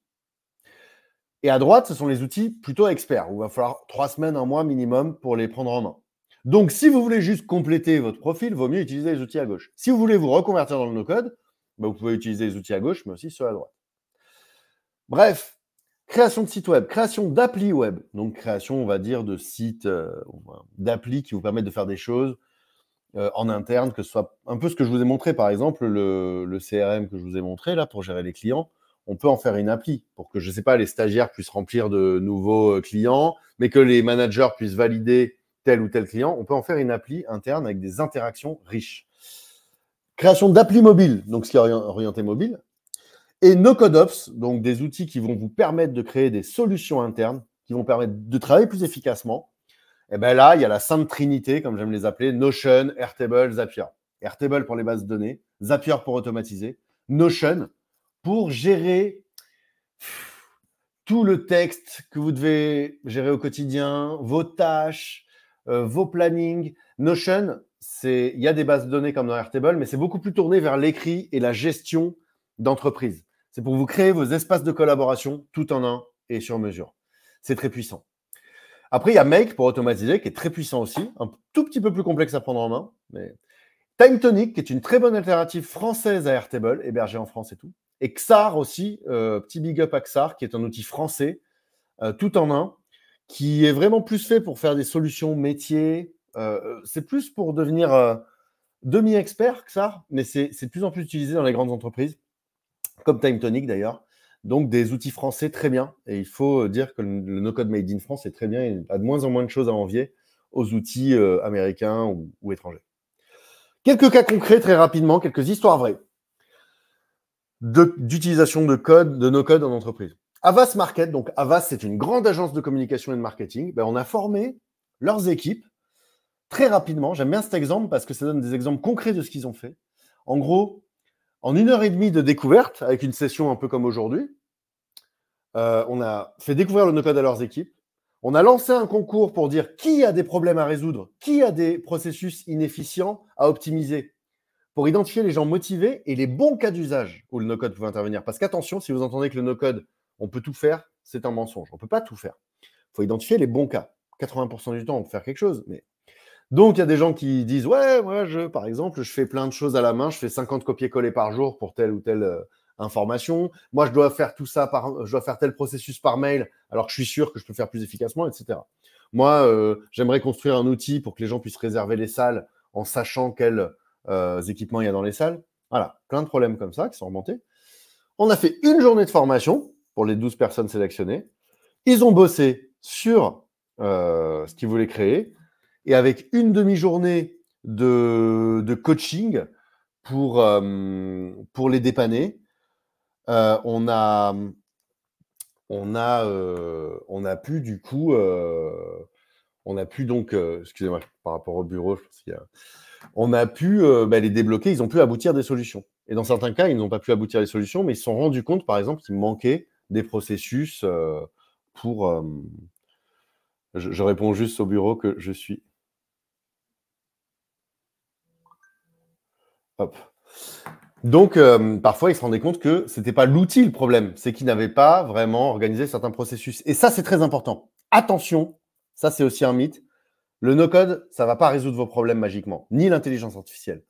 Et à droite, ce sont les outils plutôt experts, où il va falloir 3 semaines, 1 mois minimum pour les prendre en main. Donc, si vous voulez juste compléter votre profil, il vaut mieux utiliser les outils à gauche. Si vous voulez vous reconvertir dans le no-code, vous pouvez utiliser les outils à gauche, mais aussi ceux à droite. Bref, création de sites web, création d'applis web. Donc, création, on va dire, de sites, d'applis qui vous permettent de faire des choses en interne, que ce soit un peu ce que je vous ai montré, par exemple, le CRM que je vous ai montré là pour gérer les clients. On peut en faire une appli pour que, je ne sais pas, les stagiaires puissent remplir de nouveaux clients, mais que les managers puissent valider tel ou tel client. On peut en faire une appli interne avec des interactions riches. Création d'appli mobile, donc ce qui est orienté mobile. Et no-code-ops, donc des outils qui vont vous permettre de créer des solutions internes, qui vont permettre de travailler plus efficacement. Et là, il y a la sainte trinité, comme j'aime les appeler, Notion, Airtable, Zapier. Airtable pour les bases de données, Zapier pour automatiser, Notion pour gérer tout le texte que vous devez gérer au quotidien, vos tâches, vos plannings. Notion, il y a des bases de données comme dans Airtable, mais c'est beaucoup plus tourné vers l'écrit et la gestion d'entreprise. C'est pour vous créer vos espaces de collaboration tout en un et sur mesure. C'est très puissant. Après, il y a Make pour automatiser, qui est très puissant aussi, un tout petit peu plus complexe à prendre en main. Mais TimeTonic, qui est une très bonne alternative française à Airtable, hébergée en France et tout. Et Xar aussi, petit big up à Xar, qui est un outil français, tout en un, qui est vraiment plus fait pour faire des solutions métiers. C'est plus pour devenir demi-expert, Xar, mais c'est de plus en plus utilisé dans les grandes entreprises, comme TimeTonic d'ailleurs. Donc, des outils français très bien. Et il faut dire que le no-code made in France est très bien. Il a de moins en moins de choses à envier aux outils américains ou étrangers. Quelques cas concrets très rapidement, quelques histoires vraies d'utilisation de code, de no-code en entreprise. Avas Market, donc Avas, c'est une grande agence de communication et de marketing. On a formé leurs équipes très rapidement. J'aime bien cet exemple parce que ça donne des exemples concrets de ce qu'ils ont fait. En gros, en 1 heure et demie de découverte, avec une session un peu comme aujourd'hui, On a fait découvrir le no-code à leurs équipes. On a lancé un concours pour dire qui a des problèmes à résoudre, qui a des processus inefficients à optimiser, pour identifier les gens motivés et les bons cas d'usage où le no-code pouvait intervenir. Parce qu'attention, si vous entendez que le no-code, on peut tout faire, c'est un mensonge. On ne peut pas tout faire. Il faut identifier les bons cas. 80% du temps, on peut faire quelque chose. Mais... Donc, il y a des gens qui disent « Ouais, moi, par exemple, je fais plein de choses à la main. Je fais 50 copier-coller par jour pour telle ou telle information. Moi, je dois faire tout ça, je dois faire tel processus par mail, alors que je suis sûr que je peux faire plus efficacement, etc. Moi, j'aimerais construire un outil pour que les gens puissent réserver les salles en sachant quels équipements il y a dans les salles. » Voilà, plein de problèmes comme ça qui sont remontés. On a fait une journée de formation pour les 12 personnes sélectionnées. Ils ont bossé sur ce qu'ils voulaient créer. Et avec une demi-journée de coaching pour les dépanner, on a pu du coup, excusez-moi, par rapport au bureau, je pense qu'il y a... On a pu les débloquer, ils ont pu aboutir des solutions. Et dans certains cas, ils n'ont pas pu aboutir des solutions, mais ils se sont rendus compte, par exemple, qu'il manquait des processus pour... Je réponds juste au bureau que je suis... Hop. Donc, parfois, ils se rendaient compte que ce n'était pas l'outil le problème, c'est qu'ils n'avaient pas vraiment organisé certains processus. Et ça, c'est très important. Attention, ça, c'est aussi un mythe. Le no-code, ça ne va pas résoudre vos problèmes magiquement, ni l'intelligence artificielle.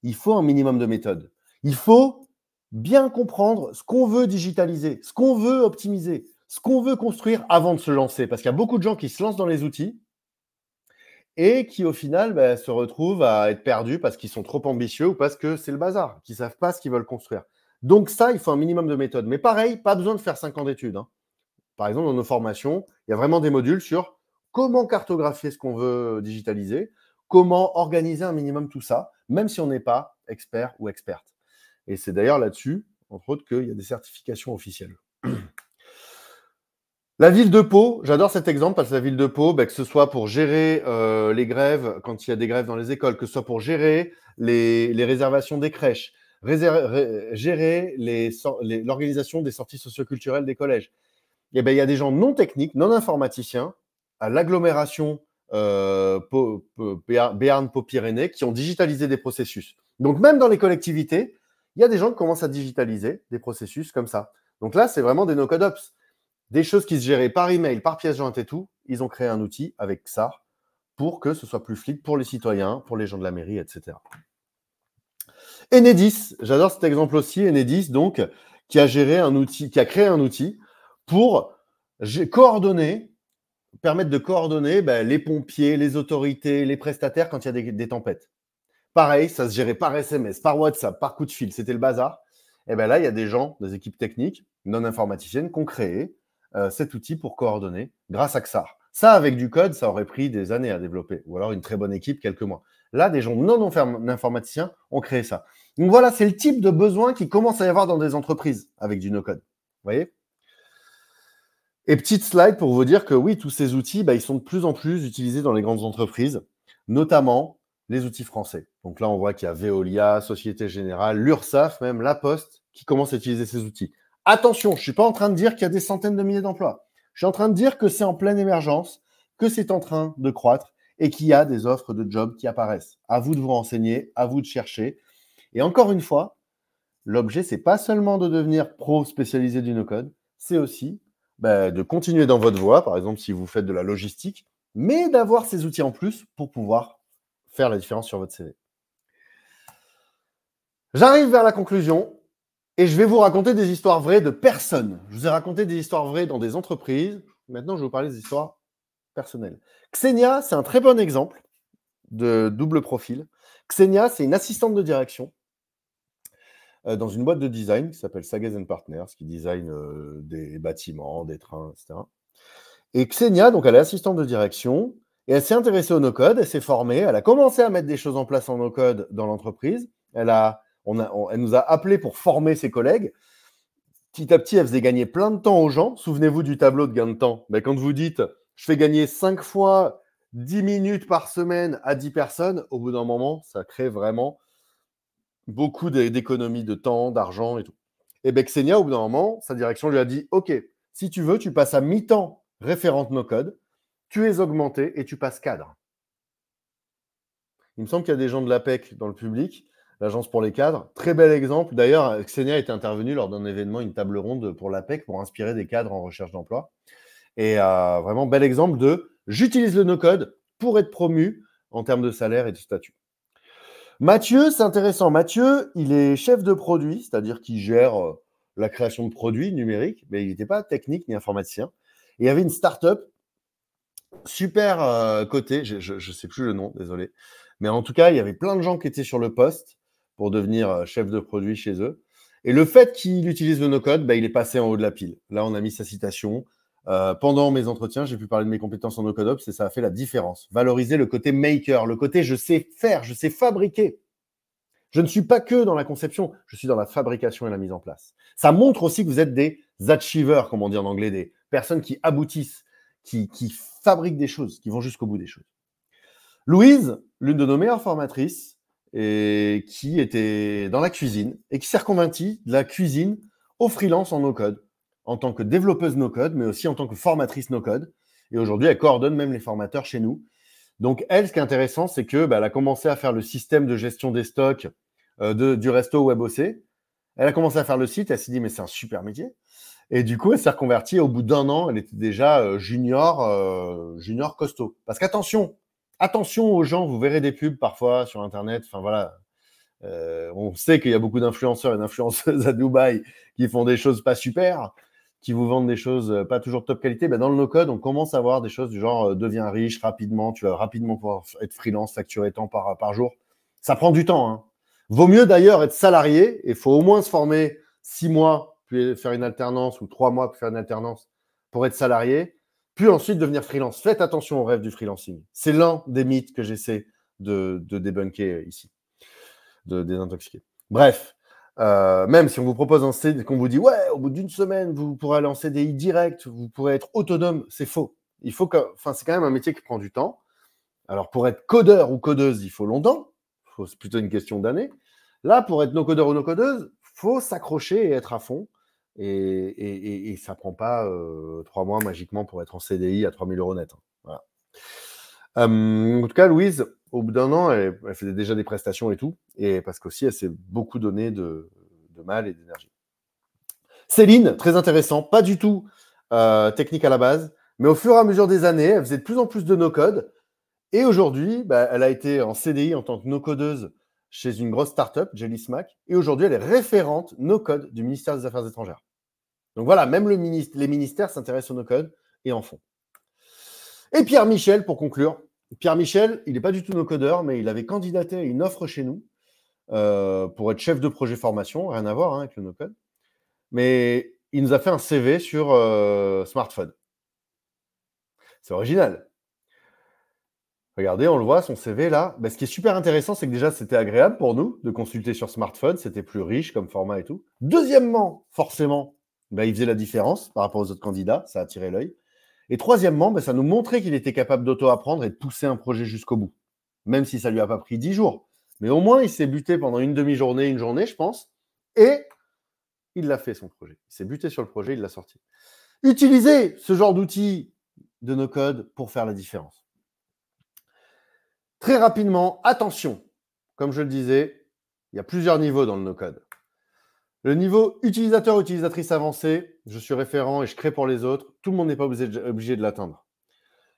Il faut un minimum de méthode. Il faut bien comprendre ce qu'on veut digitaliser, ce qu'on veut optimiser, ce qu'on veut construire avant de se lancer. Parce qu'il y a beaucoup de gens qui se lancent dans les outils et qui, au final, se retrouvent à être perdus parce qu'ils sont trop ambitieux ou parce que c'est le bazar, qu'ils ne savent pas ce qu'ils veulent construire. Donc ça, il faut un minimum de méthode. Mais pareil, pas besoin de faire 5 ans d'études. Par exemple, dans nos formations, il y a vraiment des modules sur comment cartographier ce qu'on veut digitaliser, comment organiser un minimum tout ça, même si on n'est pas expert ou experte. Et c'est d'ailleurs là-dessus, entre autres, qu'il y a des certifications officielles. La ville de Pau, j'adore cet exemple parce que la ville de Pau, que ce soit pour gérer les grèves, quand il y a des grèves dans les écoles, que ce soit pour gérer les réservations des crèches, gérer l'organisation des sorties socioculturelles des collèges, il y a des gens non techniques, non informaticiens, à l'agglomération Béarn-Pau-Pyrénées qui ont digitalisé des processus. Donc, même dans les collectivités, il y a des gens qui commencent à digitaliser des processus comme ça. Donc là, c'est vraiment des no-code ops. Des choses qui se géraient par email, par pièce jointe et tout, ils ont créé un outil avec XAR pour que ce soit plus fluide pour les citoyens, pour les gens de la mairie, etc. Enedis, j'adore cet exemple aussi, Enedis, donc, qui a créé un outil pour permettre de coordonner les pompiers, les autorités, les prestataires quand il y a des tempêtes. Pareil, ça se gérait par SMS, par WhatsApp, par coup de fil, c'était le bazar. Et là, il y a des gens, des équipes techniques, non informaticiennes, qui ont créé cet outil pour coordonner grâce à XAR. Ça, avec du code, ça aurait pris des années à développer, ou alors une très bonne équipe, quelques mois. Là, des gens non informaticiens ont créé ça. Donc voilà, c'est le type de besoin qui commence à y avoir dans des entreprises avec du no-code. Vous voyez ? Et petite slide pour vous dire que oui, tous ces outils, ils sont de plus en plus utilisés dans les grandes entreprises, notamment les outils français. Donc là, on voit qu'il y a Veolia, Société Générale, l'URSSAF, même La Poste, qui commencent à utiliser ces outils. Attention, je ne suis pas en train de dire qu'il y a des centaines de milliers d'emplois. Je suis en train de dire que c'est en pleine émergence, que c'est en train de croître et qu'il y a des offres de jobs qui apparaissent. À vous de vous renseigner, à vous de chercher. Et encore une fois, l'objet, ce n'est pas seulement de devenir pro spécialisé du no-code, c'est aussi de continuer dans votre voie, par exemple si vous faites de la logistique, mais d'avoir ces outils en plus pour pouvoir faire la différence sur votre CV. J'arrive vers la conclusion et je vais vous raconter des histoires vraies de personnes. Je vous ai raconté des histoires vraies dans des entreprises. Maintenant, je vais vous parler des histoires personnelles. Xenia, c'est un très bon exemple de double profil. Xenia, c'est une assistante de direction dans une boîte de design qui s'appelle Sagas & Partners, qui design des bâtiments, des trains, etc. Et Xenia, donc, elle est assistante de direction et elle s'est intéressée au no-code, elle s'est formée, elle a commencé à mettre des choses en place en no-code dans l'entreprise. Elle nous a appelés pour former ses collègues. Petit à petit, elle faisait gagner plein de temps aux gens. Souvenez-vous du tableau de gain de temps. Quand vous dites « je fais gagner 5 fois 10 minutes par semaine à 10 personnes », au bout d'un moment, ça crée vraiment beaucoup d'économies de temps, d'argent et tout. Et Xenia, au bout d'un moment, sa direction lui a dit « Ok, Si tu veux, tu passes à mi-temps référente no-code, tu es augmenté et tu passes cadre. Il me semble qu'il y a des gens de l'APEC dans le public, l'Agence pour les cadres. Très bel exemple. D'ailleurs, Xenia était intervenue lors d'un événement, une table ronde pour l'APEC pour inspirer des cadres en recherche d'emploi. Et vraiment, bel exemple de j'utilise le no-code pour être promu en termes de salaire et de statut. Mathieu, c'est intéressant. Mathieu, il est chef de produit, c'est-à-dire qu'il gère la création de produits numériques, mais il n'était pas technique ni informaticien. Et il y avait une start-up super cotée, je ne sais plus le nom, désolé. Mais en tout cas, il y avait plein de gens qui étaient sur le poste pour devenir chef de produit chez eux. Et le fait qu'il utilise le no-code, il est passé en haut de la pile. Là, on a mis sa citation. Pendant mes entretiens, j'ai pu parler de mes compétences en no-code ops et ça a fait la différence. Valoriser le côté maker, le côté je sais faire, je sais fabriquer. Je ne suis pas que dans la conception, je suis dans la fabrication et la mise en place. Ça montre aussi que vous êtes des achievers, comme on dit en anglais, des personnes qui aboutissent, qui fabriquent des choses, qui vont jusqu'au bout des choses. Louise, l'une de nos meilleures formatrices, et qui était dans la cuisine et qui s'est reconvertie de la cuisine au freelance en no-code, en tant que développeuse no-code, mais aussi en tant que formatrice no-code. Et aujourd'hui, elle coordonne même les formateurs chez nous. Donc, elle, ce qui est intéressant, c'est que elle a commencé à faire le système de gestion des stocks du resto où elle bossait. Elle a commencé à faire le site, elle s'est dit, mais c'est un super métier. Et du coup, elle s'est reconvertie. Au bout d'un an, elle était déjà junior costaud. Parce qu'attention aux gens, vous verrez des pubs parfois sur Internet. Enfin, voilà. On sait qu'il y a beaucoup d'influenceurs et d'influenceuses à Dubaï qui font des choses pas super, qui vous vendent des choses pas toujours de top qualité. Dans le no-code, on commence à voir des choses du genre deviens riche rapidement, tu vas rapidement pouvoir être freelance, facturer tant par jour. Ça prend du temps. Hein. Vaut mieux d'ailleurs être salarié et il faut au moins se former 6 mois, puis faire une alternance ou 3 mois pour faire une alternance pour être salarié, puis ensuite devenir freelance. Faites attention au rêve du freelancing. C'est l'un des mythes que j'essaie de débunker ici, de désintoxiquer. Bref, même si on vous propose un CDI, qu'on vous dit ouais, au bout d'une semaine, vous pourrez aller en CDI direct, vous pourrez être autonome, c'est faux. C'est quand même un métier qui prend du temps. Alors, pour être codeur ou codeuse, il faut longtemps. C'est plutôt une question d'années. Là, pour être no-codeur ou no-codeuse, il faut s'accrocher et être à fond. Et ça ne prend pas 3 mois magiquement pour être en CDI à 3 000 € net. Voilà. En tout cas, Louise, au bout d'un an, elle faisait déjà des prestations et tout. Et parce qu'aussi, elle s'est beaucoup donné de mal et d'énergie. Céline, très intéressant, pas du tout technique à la base, mais au fur et à mesure des années, elle faisait de plus en plus de no-code. Et aujourd'hui, elle a été en CDI en tant que no-codeuse chez une grosse startup, Jelly Smack. Et aujourd'hui, elle est référente no-code du ministère des Affaires étrangères. Donc voilà, même les ministères s'intéressent au no-code et en font. Et Pierre Michel, pour conclure. Pierre Michel, il n'est pas du tout no-codeur, mais il avait candidaté à une offre chez nous pour être chef de projet formation, rien à voir avec le no-code. Mais il nous a fait un CV sur smartphone. C'est original. Regardez, on le voit, son CV là. Ce qui est super intéressant, c'est que déjà, c'était agréable pour nous de consulter sur smartphone. C'était plus riche comme format et tout. Deuxièmement, forcément, il faisait la différence par rapport aux autres candidats. Ça a attiré l'œil. Et troisièmement, ça nous montrait qu'il était capable d'auto-apprendre et de pousser un projet jusqu'au bout. Même si ça ne lui a pas pris 10 jours. Mais au moins, il s'est buté pendant une demi-journée, une journée, je pense. Et il l'a fait, son projet. Il s'est buté sur le projet, il l'a sorti. Utilisez ce genre d'outils de no-code pour faire la différence. Très rapidement, attention, comme je le disais, il y a plusieurs niveaux dans le no-code. Le niveau utilisateur, utilisatrice avancé, je suis référent et je crée pour les autres, tout le monde n'est pas obligé de l'atteindre.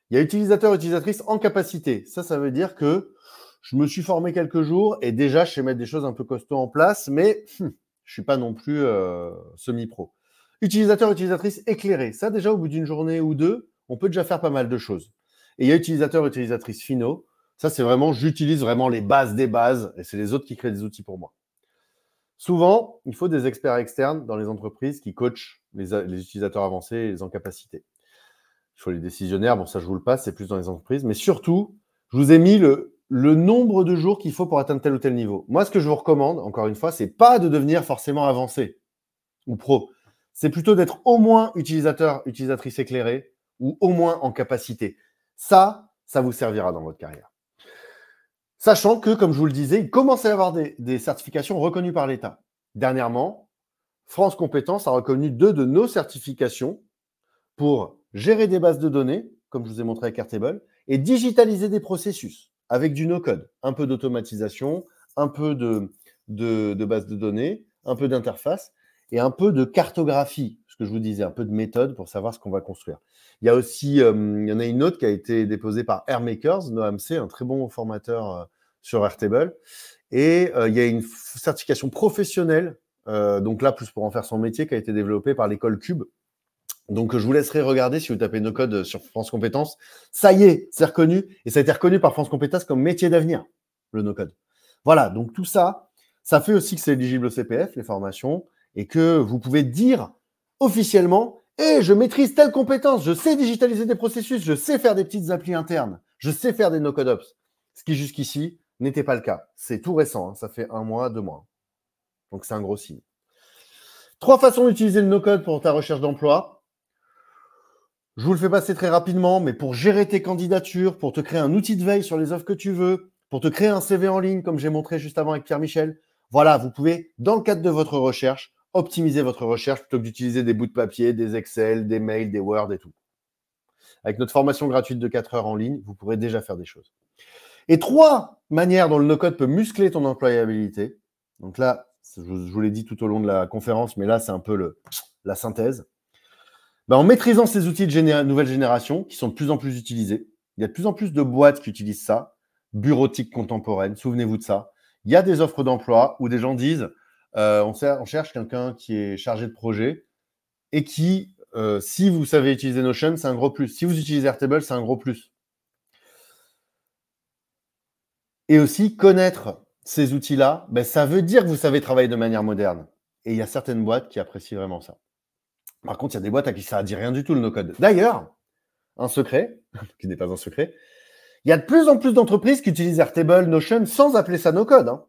Il y a utilisateur, utilisatrice en capacité. Ça veut dire que je me suis formé quelques jours et déjà, je sais mettre des choses un peu costauds en place, mais je ne suis pas non plus semi-pro. Utilisateur, utilisatrice éclairé. Ça, déjà, au bout d'une journée ou deux, on peut déjà faire pas mal de choses. Et il y a utilisateur, utilisatrice finaux. Ça, c'est vraiment, j'utilise vraiment les bases des bases et c'est les autres qui créent des outils pour moi. Souvent, il faut des experts externes dans les entreprises qui coachent les utilisateurs avancés et les en capacité. Il faut les décisionnaires, ça je vous le passe, c'est plus dans les entreprises. Mais surtout, je vous ai mis le nombre de jours qu'il faut pour atteindre tel ou tel niveau. Moi, ce que je vous recommande, encore une fois, c'est pas de devenir forcément avancé ou pro. C'est plutôt d'être au moins utilisateur, utilisatrice éclairée ou au moins en capacité. Ça vous servira dans votre carrière. Sachant que, comme je vous le disais, il commence à y avoir des certifications reconnues par l'État. Dernièrement, France Compétences a reconnu 2 de nos certifications pour gérer des bases de données, comme je vous ai montré avec Airtable, et digitaliser des processus avec du no-code, un peu d'automatisation, un peu de bases de données, un peu d'interface et un peu de cartographie, ce que je vous disais, un peu de méthode pour savoir ce qu'on va construire. Il y a aussi, il y en a une autre qui a été déposée par Airmakers, NoAMC, un très bon formateur sur Airtable. Et il y a une certification professionnelle, donc là, plus pour en faire son métier, qui a été développée par l'école Cube. Donc, je vous laisserai regarder si vous tapez no-code sur France Compétences. Ça y est, c'est reconnu. Et ça a été reconnu par France Compétences comme métier d'avenir, le no-code. Voilà, donc tout ça, ça fait aussi que c'est éligible au CPF, les formations, et que vous pouvez dire officiellement « Hey, je maîtrise telle compétence, je sais digitaliser des processus, je sais faire des petites applis internes, je sais faire des no-code ops. » Ce qui, jusqu'ici, n'était pas le cas. C'est tout récent, hein, ça fait 1 mois, 2 mois. Donc, c'est un gros signe. 3 façons d'utiliser le no-code pour ta recherche d'emploi. Je vous le fais passer très rapidement, mais pour gérer tes candidatures, pour te créer un outil de veille sur les offres que tu veux, pour te créer un CV en ligne, comme j'ai montré juste avant avec Pierre-Michel, voilà, vous pouvez, dans le cadre de votre recherche, optimiser votre recherche plutôt que d'utiliser des bouts de papier, des Excel, des mails, des Word et tout. Avec notre formation gratuite de 4 heures en ligne, vous pourrez déjà faire des choses. Et 3 manières dont le no-code peut muscler ton employabilité. Donc là, je vous l'ai dit tout au long de la conférence, mais là, c'est un peu la synthèse. En maîtrisant ces outils de nouvelle génération qui sont de plus en plus utilisés, il y a de plus en plus de boîtes qui utilisent ça, bureautique contemporaine, souvenez-vous de ça. Il y a des offres d'emploi où des gens disent on cherche quelqu'un qui est chargé de projet et qui, si vous savez utiliser Notion, c'est un gros plus. Si vous utilisez Airtable, c'est un gros plus. Et aussi, connaître ces outils-là, ça veut dire que vous savez travailler de manière moderne. Et il y a certaines boîtes qui apprécient vraiment ça. Par contre, il y a des boîtes à qui ça ne dit rien du tout, le no-code. D'ailleurs, un secret, qui n'est pas un secret, il y a de plus en plus d'entreprises qui utilisent Airtable, Notion, sans appeler ça no-code. Hein.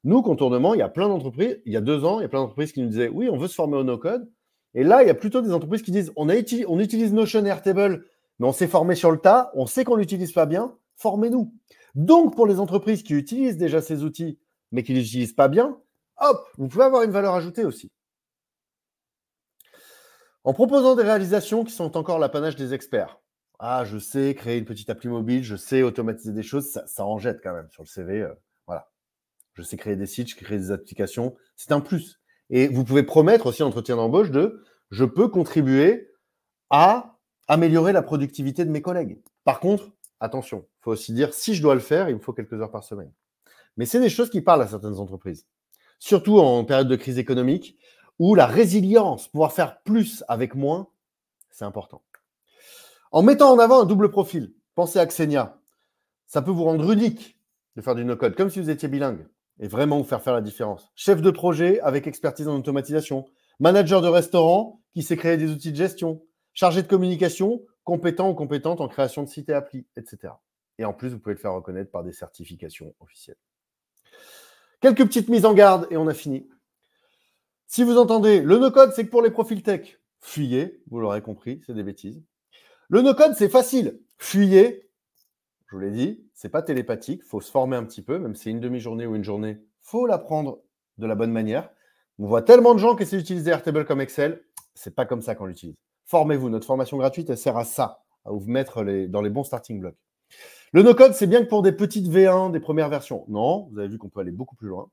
Nous, Contournement, il y a plein d'entreprises, il y a 2 ans, il y a plein d'entreprises qui nous disaient « Oui, on veut se former au no-code ». Et là, il y a plutôt des entreprises qui disent « On utilise Notion et Airtable, mais on s'est formé sur le tas, on sait qu'on ne l'utilise pas bien, formez-nous ». Donc, pour les entreprises qui utilisent déjà ces outils, mais qui ne les utilisent pas bien, hop, vous pouvez avoir une valeur ajoutée aussi. En proposant des réalisations qui sont encore l'apanage des experts. Ah, je sais créer une petite appli mobile, je sais automatiser des choses, ça en jette quand même sur le CV. Voilà. Je sais créer des sites, je sais créer des applications, c'est un plus. Et vous pouvez promettre aussi en entretien d'embauche je peux contribuer à améliorer la productivité de mes collègues. Par contre, attention, il faut aussi dire si je dois le faire, il me faut quelques heures par semaine. Mais c'est des choses qui parlent à certaines entreprises. Surtout en période de crise économique, où la résilience, pouvoir faire plus avec moins, c'est important. En mettant en avant un double profil, pensez à Xenia. Ça peut vous rendre unique de faire du no-code, comme si vous étiez bilingue, et vraiment vous faire la différence. Chef de projet avec expertise en automatisation, manager de restaurant qui sait créer des outils de gestion, chargé de communication, compétent ou compétente en création de sites et applis, etc. Et en plus, vous pouvez le faire reconnaître par des certifications officielles. Quelques petites mises en garde et on a fini. Si vous entendez, le no-code, c'est que pour les profils tech, fuyez, vous l'aurez compris, c'est des bêtises. Le no-code, c'est facile, fuyez, je vous l'ai dit, c'est pas télépathique, il faut se former un petit peu, même si c'est une demi-journée ou une journée, il faut l'apprendre de la bonne manière. On voit tellement de gens qui essaient d'utiliser Airtable comme Excel, c'est pas comme ça qu'on l'utilise. Formez-vous, notre formation gratuite, elle sert à ça, à vous mettre dans les bons starting blocks. Le no-code, c'est bien que pour des petites V1, des premières versions. Non, vous avez vu qu'on peut aller beaucoup plus loin.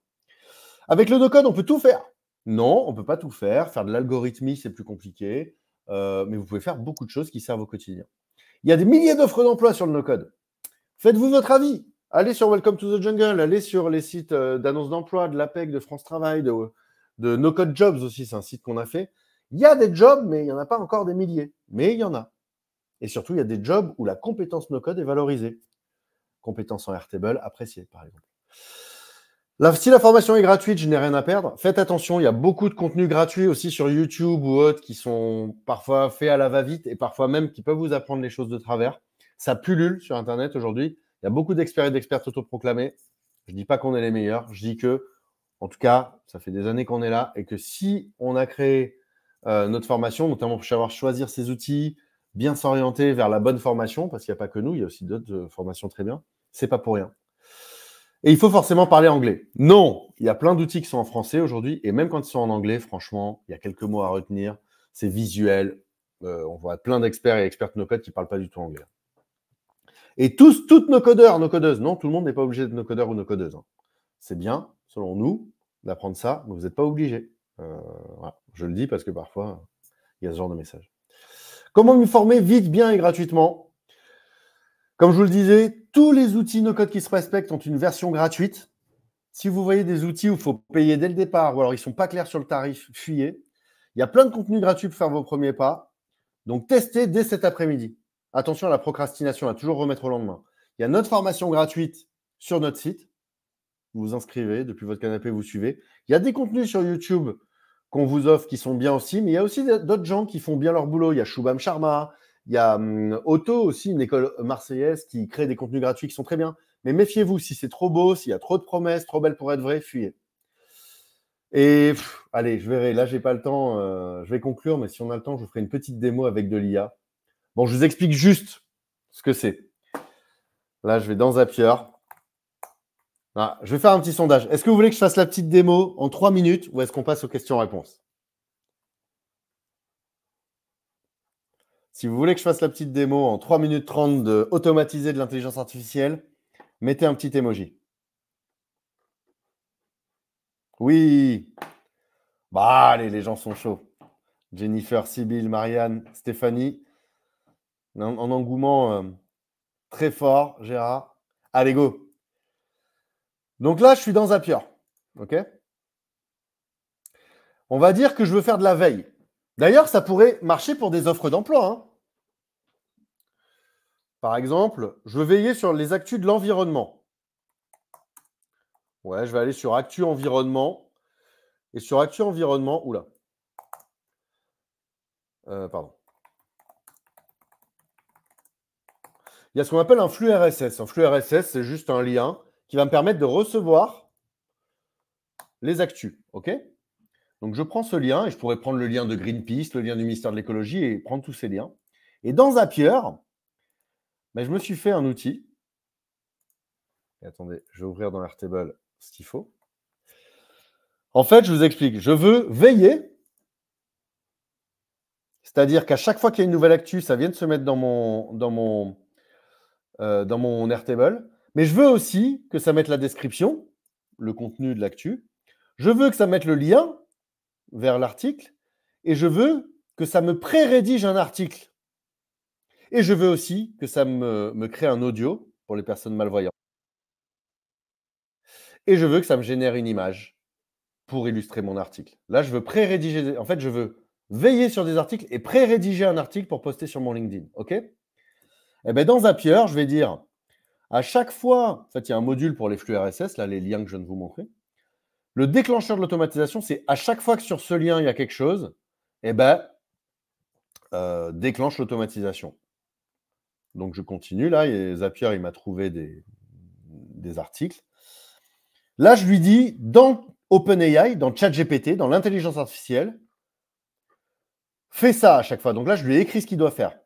Avec le no-code, on peut tout faire. Non, on ne peut pas tout faire. Faire de l'algorithmie, c'est plus compliqué. Mais vous pouvez faire beaucoup de choses qui servent au quotidien. Il y a des milliers d'offres d'emploi sur le no-code. Faites-vous votre avis. Allez sur Welcome to the Jungle. Allez sur les sites d'annonces d'emploi, de l'APEC, de France Travail, de No-Code Jobs aussi. C'est un site qu'on a fait. Il y a des jobs, mais il n'y en a pas encore des milliers. Mais il y en a. Et surtout, il y a des jobs où la compétence no-code est valorisée. Compétence en Airtable appréciée, par exemple. Si la formation est gratuite, je n'ai rien à perdre. Faites attention, il y a beaucoup de contenus gratuits aussi sur YouTube ou autres qui sont parfois faits à la va-vite et parfois même qui peuvent vous apprendre les choses de travers. Ça pullule sur Internet aujourd'hui. Il y a beaucoup d'experts et d'expertes autoproclamés. Je ne dis pas qu'on est les meilleurs. Je dis que, en tout cas, ça fait des années qu'on est là et que si on a créé notre formation, notamment pour savoir choisir ses outils, bien s'orienter vers la bonne formation, parce qu'il n'y a pas que nous, il y a aussi d'autres formations très bien, c'est pas pour rien. Et il faut forcément parler anglais. Non, il y a plein d'outils qui sont en français aujourd'hui, et même quand ils sont en anglais, franchement, il y a quelques mots à retenir. C'est visuel, On voit plein d'experts et expertes no-code qui ne parlent pas du tout anglais. Et toutes nos codeurs, nos codeuses. Non, tout le monde n'est pas obligé d'être no-codeur ou no-codeuse. Hein. C'est bien, selon nous, d'apprendre ça, mais vous n'êtes pas obligé. Voilà. Je le dis parce que parfois, il y a ce genre de message. Comment me former vite, bien et gratuitement? Comme je vous le disais, tous les outils no-code qui se respectent ont une version gratuite. Si vous voyez des outils où il faut payer dès le départ, ou alors ils ne sont pas clairs sur le tarif, fuyez. Il y a plein de contenus gratuits pour faire vos premiers pas. Donc, testez dès cet après-midi. Attention à la procrastination, à toujours remettre au lendemain. Il y a notre formation gratuite sur notre site. Vous vous inscrivez, depuis votre canapé, vous suivez. Il y a des contenus sur YouTube qu'on vous offre qui sont bien aussi, mais il y a aussi d'autres gens qui font bien leur boulot. Il y a Shubham Sharma, il y a Otto aussi, une école marseillaise qui crée des contenus gratuits qui sont très bien. Mais méfiez-vous, si c'est trop beau, s'il y a trop de promesses, trop belles pour être vraies, fuyez. Et allez, je verrai. Là, je n'ai pas le temps. Je vais conclure, mais si on a le temps, je vous ferai une petite démo avec de l'IA. Bon, je vous explique juste ce que c'est. Là, je vais dans Zapier. Ah, je vais faire un petit sondage. Est-ce que vous voulez que je fasse la petite démo en 3 minutes ou est-ce qu'on passe aux questions-réponses? Si vous voulez que je fasse la petite démo en 3 minutes 30 de automatiser de l'intelligence artificielle, mettez un petit emoji. Oui. Bah, allez, les gens sont chauds. Jennifer, Sybille, Marianne, Stéphanie. En engouement très fort, Gérard. Allez, go. Donc là, je suis dans Zapier. OK? On va dire que je veux faire de la veille. D'ailleurs, ça pourrait marcher pour des offres d'emploi. Hein. Par exemple, je veux veiller sur les actus de l'environnement. Ouais, je vais aller sur Actu Environnement. Et sur Actu Environnement, oula. Pardon. Il y a ce qu'on appelle un flux RSS. Un flux RSS, c'est juste un lien qui va me permettre de recevoir les actus. OK? Donc, je prends ce lien et je pourrais prendre le lien de Greenpeace, le lien du ministère de l'écologie et prendre tous ces liens. Et dans Zapier, ben, je me suis fait un outil. Et attendez, je vais ouvrir dans Airtable ce qu'il faut. En fait, je vous explique. Je veux veiller, c'est-à-dire qu'à chaque fois qu'il y a une nouvelle actu, ça vient de se mettre dans mon Airtable. Mais je veux aussi que ça mette la description, le contenu de l'actu. Je veux que ça mette le lien vers l'article. Et je veux que ça me pré-rédige un article. Et je veux aussi que ça me crée un audio pour les personnes malvoyantes. Et je veux que ça me génère une image pour illustrer mon article. Là, je veux pré-rédiger. En fait, je veux veiller sur des articles et pré-rédiger un article pour poster sur mon LinkedIn. OK? Eh bien, dans Zapier, je vais dire à chaque fois, en fait, il y a un module pour les flux RSS, là, les liens que je viens de vous montrer. Le déclencheur de l'automatisation, c'est à chaque fois que sur ce lien, il y a quelque chose, eh ben, déclenche l'automatisation. Donc, je continue. Là, et Zapier, il m'a trouvé des articles. Là, je lui dis, dans OpenAI, dans ChatGPT, dans l'intelligence artificielle, fais ça à chaque fois. Donc là, je lui ai écrit ce qu'il doit faire.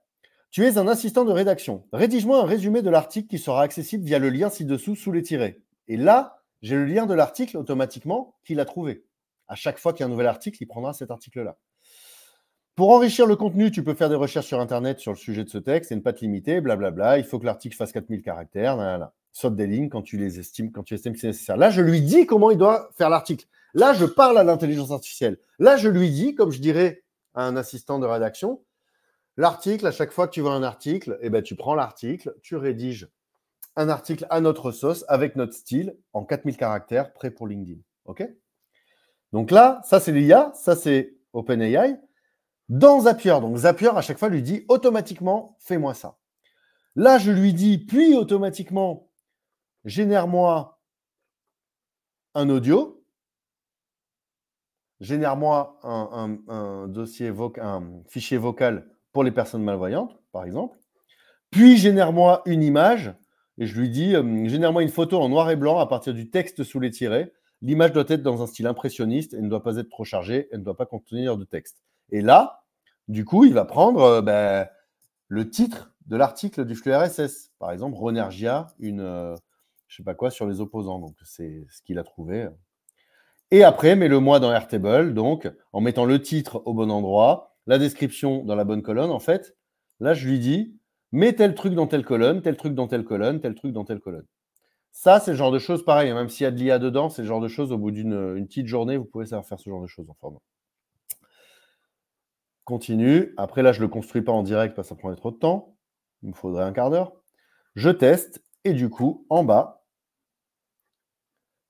Tu es un assistant de rédaction. Rédige-moi un résumé de l'article qui sera accessible via le lien ci-dessous, sous les tirets. Et là, j'ai le lien de l'article automatiquement qu'il a trouvé. À chaque fois qu'il y a un nouvel article, il prendra cet article-là. Pour enrichir le contenu, tu peux faire des recherches sur Internet sur le sujet de ce texte et ne pas te limiter, blablabla. Il faut que l'article fasse 4000 caractères. Nanana. Saute des lignes quand tu estimes que c'est nécessaire. Là, je lui dis comment il doit faire l'article. Là, je parle à l'intelligence artificielle. Là, je lui dis, comme je dirais à un assistant de rédaction, l'article, à chaque fois que tu vois un article, eh ben, tu prends l'article, tu rédiges un article à notre sauce, avec notre style, en 4000 caractères, prêt pour LinkedIn. OK? Donc là, ça, c'est l'IA, ça, c'est OpenAI. Dans Zapier, donc Zapier, à chaque fois, lui dit automatiquement, fais-moi ça. Là, je lui dis, puis automatiquement, génère-moi un audio, génère-moi un dossier un fichier vocal pour les personnes malvoyantes, par exemple, puis génère-moi une image, et je lui dis, génère-moi une photo en noir et blanc à partir du texte sous les tirets. L'image doit être dans un style impressionniste et ne doit pas être trop chargée, elle ne doit pas contenir de texte. Et là, du coup, il va prendre le titre de l'article du flux RSS. Par exemple, Ronergia, je ne sais pas quoi, sur les opposants. Donc, c'est ce qu'il a trouvé. Et après, mets-le moi dans Airtable, donc en mettant le titre au bon endroit, la description dans la bonne colonne, en fait, là, je lui dis, mets tel truc dans telle colonne, tel truc dans telle colonne, tel truc dans telle colonne. Ça, c'est le genre de choses pareil, même s'il y a de l'IA dedans, c'est le genre de choses, au bout d'une petite journée, vous pouvez savoir faire ce genre de choses en format. Continue. Après, là, je ne le construis pas en direct parce que ça prendrait trop de temps. Il me faudrait un quart d'heure. Je teste et du coup, en bas,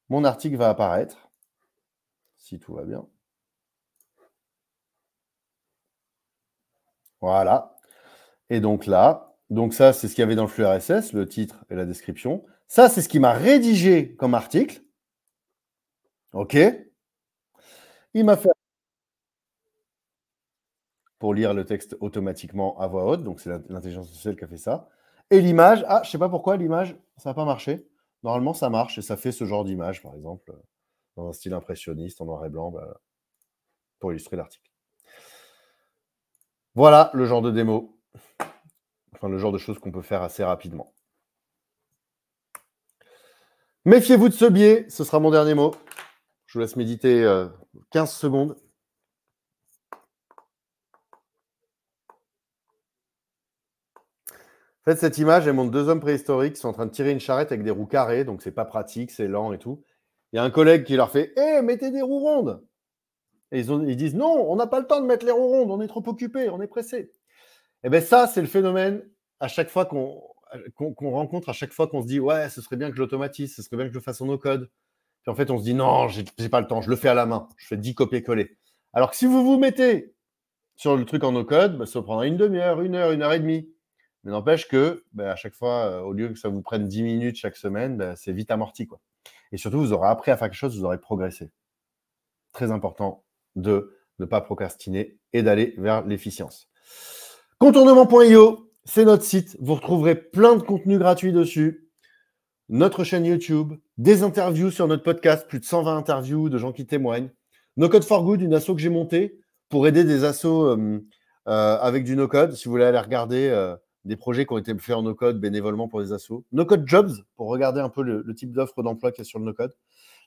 mon article va apparaître, si tout va bien. Voilà. Et donc là, donc ça, c'est ce qu'il y avait dans le flux RSS, le titre et la description. Ça, c'est ce qui m'a rédigé comme article. OK. Il m'a fait pour lire le texte automatiquement à voix haute. Donc, c'est l'intelligence artificielle qui a fait ça. Et l'image, je ne sais pas pourquoi l'image, ça n'a pas marché. Normalement, ça marche et ça fait ce genre d'image, par exemple, dans un style impressionniste, en noir et blanc, pour illustrer l'article. Voilà le genre de démo. Enfin, le genre de choses qu'on peut faire assez rapidement. Méfiez-vous de ce biais, ce sera mon dernier mot. Je vous laisse méditer 15 secondes. En fait, cette image, elle montre deux hommes préhistoriques qui sont en train de tirer une charrette avec des roues carrées, donc c'est pas pratique, c'est lent et tout. Il y a un collègue qui leur fait « mettez des roues rondes !» Et ils disent « Non, on n'a pas le temps de mettre les roues rondes, on est trop occupé, on est pressé. » Et bien ça, c'est le phénomène à chaque fois qu'on rencontre, à chaque fois qu'on se dit « Ouais, ce serait bien que je l'automatise, ce serait bien que je le fasse en no-code. » Puis en fait, on se dit « Non, j'ai pas le temps, je le fais à la main, je fais 10 copier-coller. » Alors que si vous vous mettez sur le truc en no-code, ça prendra une demi-heure, une heure et demie. Mais n'empêche que, à chaque fois, au lieu que ça vous prenne 10 minutes chaque semaine, c'est vite amorti, quoi. Et surtout, vous aurez appris à faire quelque chose, vous aurez progressé. Très important de ne pas procrastiner et d'aller vers l'efficience. Contournement.io, c'est notre site. Vous retrouverez plein de contenus gratuits dessus. Notre chaîne YouTube, des interviews sur notre podcast, plus de 120 interviews de gens qui témoignent. No Code for Good, une asso que j'ai montée pour aider des assos avec du no-code. Si vous voulez aller regarder des projets qui ont été faits en no-code bénévolement pour des assos. No Code Jobs, pour regarder un peu le type d'offre d'emploi qu'il y a sur le no-code.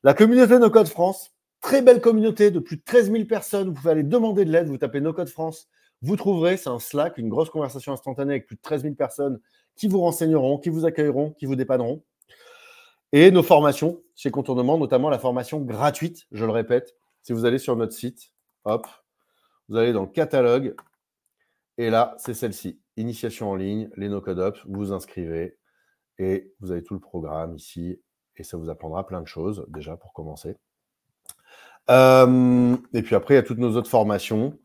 La communauté No Code France, très belle communauté de plus de 13 000 personnes. Vous pouvez aller demander de l'aide, vous tapez No Code France. Vous trouverez, c'est un Slack, une grosse conversation instantanée avec plus de 13 000 personnes qui vous renseigneront, qui vous accueilleront, qui vous dépanneront. Et nos formations chez Contournement, notamment la formation gratuite, je le répète. Si vous allez sur notre site, hop, vous allez dans le catalogue. Et là, c'est celle-ci. Initiation en ligne, les no-code ops, vous vous inscrivez et vous avez tout le programme ici. Et ça vous apprendra plein de choses, déjà, pour commencer. Et puis après, il y a toutes nos autres formations.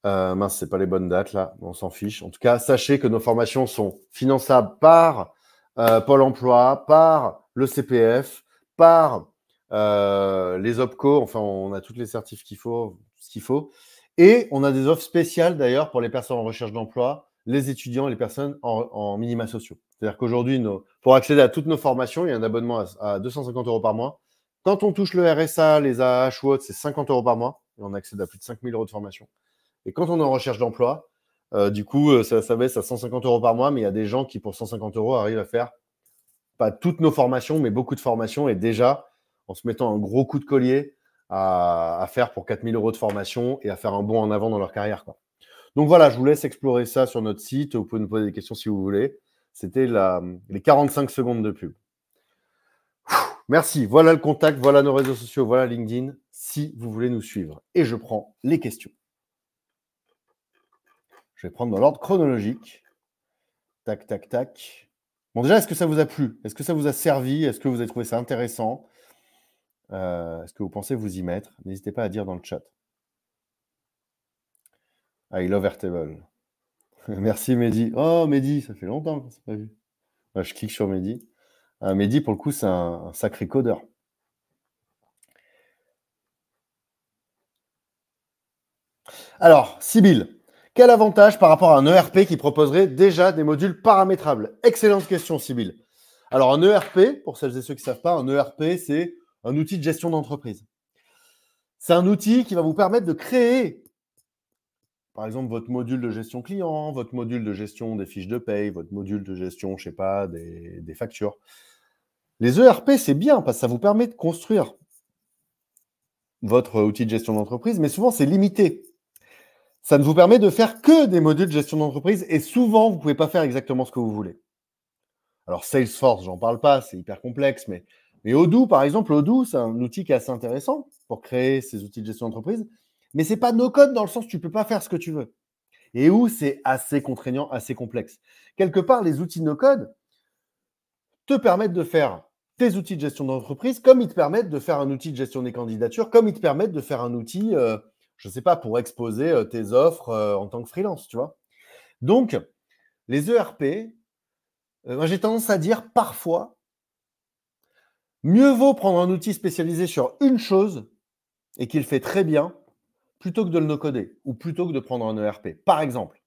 Mince, c'est pas les bonnes dates, là. On s'en fiche. En tout cas, sachez que nos formations sont finançables par Pôle emploi, par le CPF, par les OPCO. Enfin, on a toutes les certifs qu'il faut, ce qu'il faut. Et on a des offres spéciales, d'ailleurs, pour les personnes en recherche d'emploi, les étudiants et les personnes en minima sociaux. C'est-à-dire qu'aujourd'hui, pour accéder à toutes nos formations, il y a un abonnement à 250 € par mois. Quand on touche le RSA, les AH ou autres, c'est 50 € par mois. Et on accède à plus de 5 000 € de formation. Et quand on est en recherche d'emploi, du coup, ça baisse à 150 € par mois. Mais il y a des gens qui, pour 150 € arrivent à faire pas toutes nos formations, mais beaucoup de formations. Et déjà, en se mettant un gros coup de collier à faire pour 4 000 € de formation et à faire un bond en avant dans leur carrière, quoi. Donc voilà, je vous laisse explorer ça sur notre site. Vous pouvez nous poser des questions si vous voulez. C'était les 45 secondes de pub. Merci. Voilà le contact, voilà nos réseaux sociaux, voilà LinkedIn, si vous voulez nous suivre. Et je prends les questions. Je vais prendre dans l'ordre chronologique. Tac, tac, tac. Bon, déjà, est-ce que ça vous a plu? Est-ce que ça vous a servi? Est-ce que vous avez trouvé ça intéressant? Est-ce que vous pensez vous y mettre? N'hésitez pas à dire dans le chat. I love Airtable. Merci Mehdi. Oh Mehdi, ça fait longtemps qu'on ne s'est pas vu. Je clique sur Mehdi. Mehdi, pour le coup, c'est un sacré codeur. Alors, Sybille, quel avantage par rapport à un ERP qui proposerait déjà des modules paramétrables? Excellente question, Sybille. Alors, un ERP, pour celles et ceux qui ne savent pas, un ERP, c'est un outil de gestion d'entreprise. C'est un outil qui va vous permettre de créer, par exemple, votre module de gestion client, votre module de gestion des fiches de paye, votre module de gestion, je ne sais pas, des factures. Les ERP, c'est bien parce que ça vous permet de construire votre outil de gestion d'entreprise, mais souvent, c'est limité. Ça ne vous permet de faire que des modules de gestion d'entreprise et souvent, vous ne pouvez pas faire exactement ce que vous voulez. Alors, Salesforce, j'en parle pas, c'est hyper complexe, mais Odoo, par exemple, Odoo, c'est un outil qui est assez intéressant pour créer ces outils de gestion d'entreprise, mais ce n'est pas no-code dans le sens où tu ne peux pas faire ce que tu veux. Et où c'est assez contraignant, assez complexe. Quelque part, les outils no-code te permettent de faire tes outils de gestion d'entreprise comme ils te permettent de faire un outil de gestion des candidatures, comme ils te permettent de faire un outil, je ne sais pas, pour exposer tes offres en tant que freelance, tu vois. Donc, les ERP, moi j'ai tendance à dire parfois, mieux vaut prendre un outil spécialisé sur une chose et qu'il fait très bien, plutôt que de le no-coder ou plutôt que de prendre un ERP. Par exemple,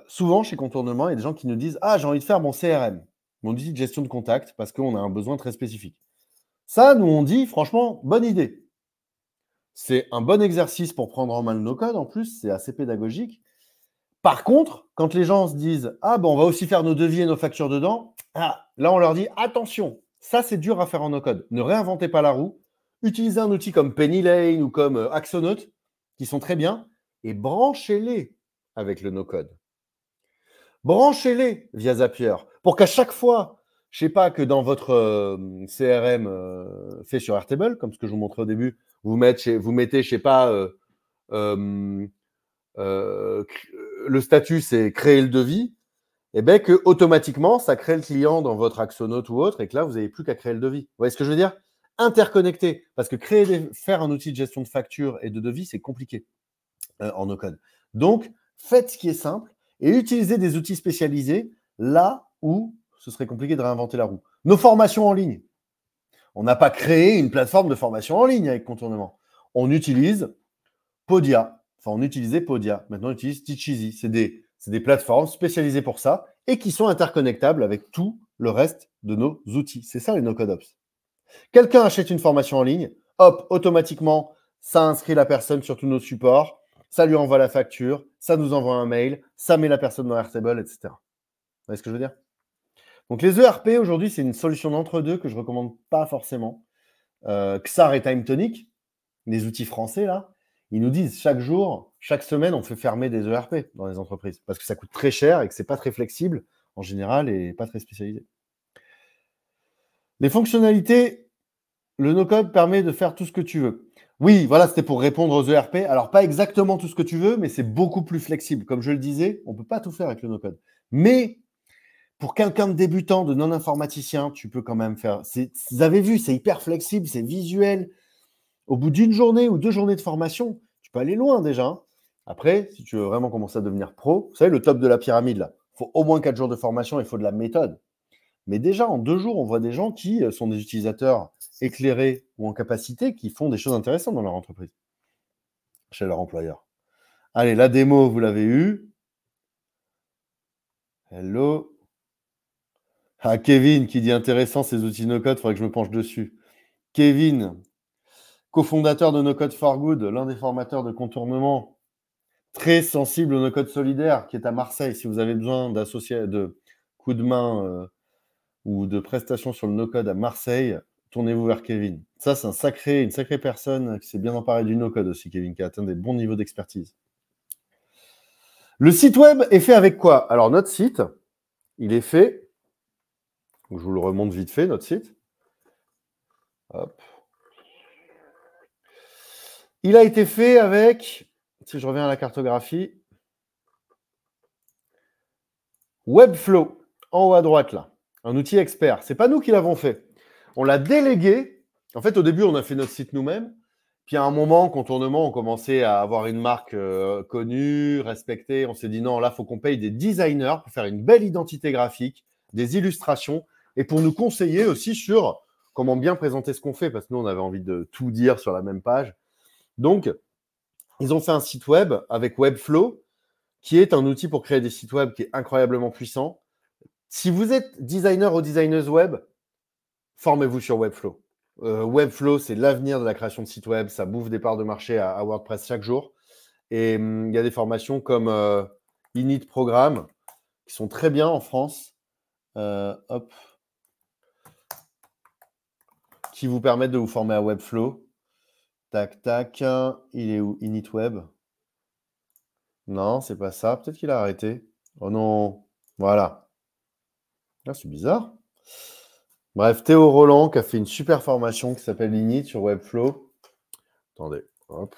souvent chez Contournement, il y a des gens qui nous disent « Ah, j'ai envie de faire mon CRM, mon outil de gestion de contact, parce qu'on a un besoin très spécifique. » Ça, nous, on dit, franchement, bonne idée. C'est un bon exercice pour prendre en main le no-code, en plus, c'est assez pédagogique. Par contre, quand les gens se disent « Ah, ben, on va aussi faire nos devis et nos factures dedans », là, on leur dit « Attention, ça, c'est dur à faire en no-code. Ne réinventez pas la roue. Utilisez un outil comme Pennylane ou comme Axonote, qui sont très bien, et branchez-les avec le no-code. Branchez-les via Zapier pour qu'à chaque fois, je ne sais pas, que dans votre CRM fait sur Airtable, comme ce que je vous montrais au début, vous mettez, je ne sais pas, le statut, c'est créer le devis, et bien que automatiquement, ça crée le client dans votre Axonote ou autre, et que là, vous n'avez plus qu'à créer le devis. Vous voyez ce que je veux dire? Interconnecté, parce que faire un outil de gestion de facture et de devis, c'est compliqué en no-code. Donc, faites ce qui est simple et utilisez des outils spécialisés là où ce serait compliqué de réinventer la roue. Nos formations en ligne. On n'a pas créé une plateforme de formation en ligne avec Contournement. On utilise Podia. Enfin, on utilisait Podia. Maintenant, on utilise Teacheasy. C'est des plateformes spécialisées pour ça et qui sont interconnectables avec tout le reste de nos outils. C'est ça les no-code ops. Quelqu'un achète une formation en ligne, hop, automatiquement, ça inscrit la personne sur tous nos supports, ça lui envoie la facture, ça nous envoie un mail, ça met la personne dans Airtable, etc. Vous voyez ce que je veux dire? Donc les ERP, aujourd'hui, c'est une solution d'entre-deux que je ne recommande pas forcément. XAR et TimeTonic, les outils français, là, ils nous disent chaque jour, chaque semaine, on fait fermer des ERP dans les entreprises parce que ça coûte très cher et que ce n'est pas très flexible en général et pas très spécialisé. Les fonctionnalités, le no-code permet de faire tout ce que tu veux. Oui, voilà, c'était pour répondre aux ERP. Alors, pas exactement tout ce que tu veux, mais c'est beaucoup plus flexible. Comme je le disais, on ne peut pas tout faire avec le no-code. Mais pour quelqu'un de débutant, de non-informaticien, tu peux quand même faire. Vous avez vu, c'est hyper flexible, c'est visuel. Au bout d'une journée ou 2 journées de formation, tu peux aller loin déjà, hein. Après, si tu veux vraiment commencer à devenir pro, vous savez, le top de la pyramide, là, il faut au moins 4 jours de formation, il faut de la méthode. Mais déjà, en 2 jours, on voit des gens qui sont des utilisateurs éclairés ou en capacité qui font des choses intéressantes dans leur entreprise, chez leur employeur. Allez, la démo, vous l'avez eue. Hello. Ah, Kevin qui dit intéressant ces outils no-code, il faudrait que je me penche dessus. Kevin, cofondateur de No Code for Good, l'un des formateurs de Contournement, très sensible au no-code solidaire, qui est à Marseille. Si vous avez besoin de coups de main ou de prestations sur le no-code à Marseille, tournez-vous vers Kevin. Ça, c'est une sacrée personne qui s'est bien emparée du no-code aussi, Kevin, qui a atteint des bons niveaux d'expertise. Le site web est fait avec quoi? Alors, notre site, il est fait, je vous le remonte vite fait, notre site. Hop. Il a été fait avec, si je reviens à la cartographie, Webflow, en haut à droite là, un outil expert. Ce n'est pas nous qui l'avons fait. On l'a délégué. En fait, au début, on a fait notre site nous-mêmes. Puis à un moment, Contournement, on commençait à avoir une marque connue, respectée. On s'est dit non, là, il faut qu'on paye des designers pour faire une belle identité graphique, des illustrations et pour nous conseiller aussi sur comment bien présenter ce qu'on fait parce que nous, on avait envie de tout dire sur la même page. Donc, ils ont fait un site web avec Webflow qui est un outil pour créer des sites web qui est incroyablement puissant. Si vous êtes designer ou designeuse web, formez-vous sur Webflow. Webflow, c'est l'avenir de la création de sites web. Ça bouffe des parts de marché à WordPress chaque jour. Et il y a des formations comme Init Programme qui sont très bien en France. Hop. Qui vous permettent de vous former à Webflow. Tac, tac. Il est où? Init Web. Non, c'est pas ça. Peut-être qu'il a arrêté. Oh non. Voilà. Ah, c'est bizarre. Bref, Théo Roland qui a fait une super formation qui s'appelle Init sur Webflow. Attendez. Hop.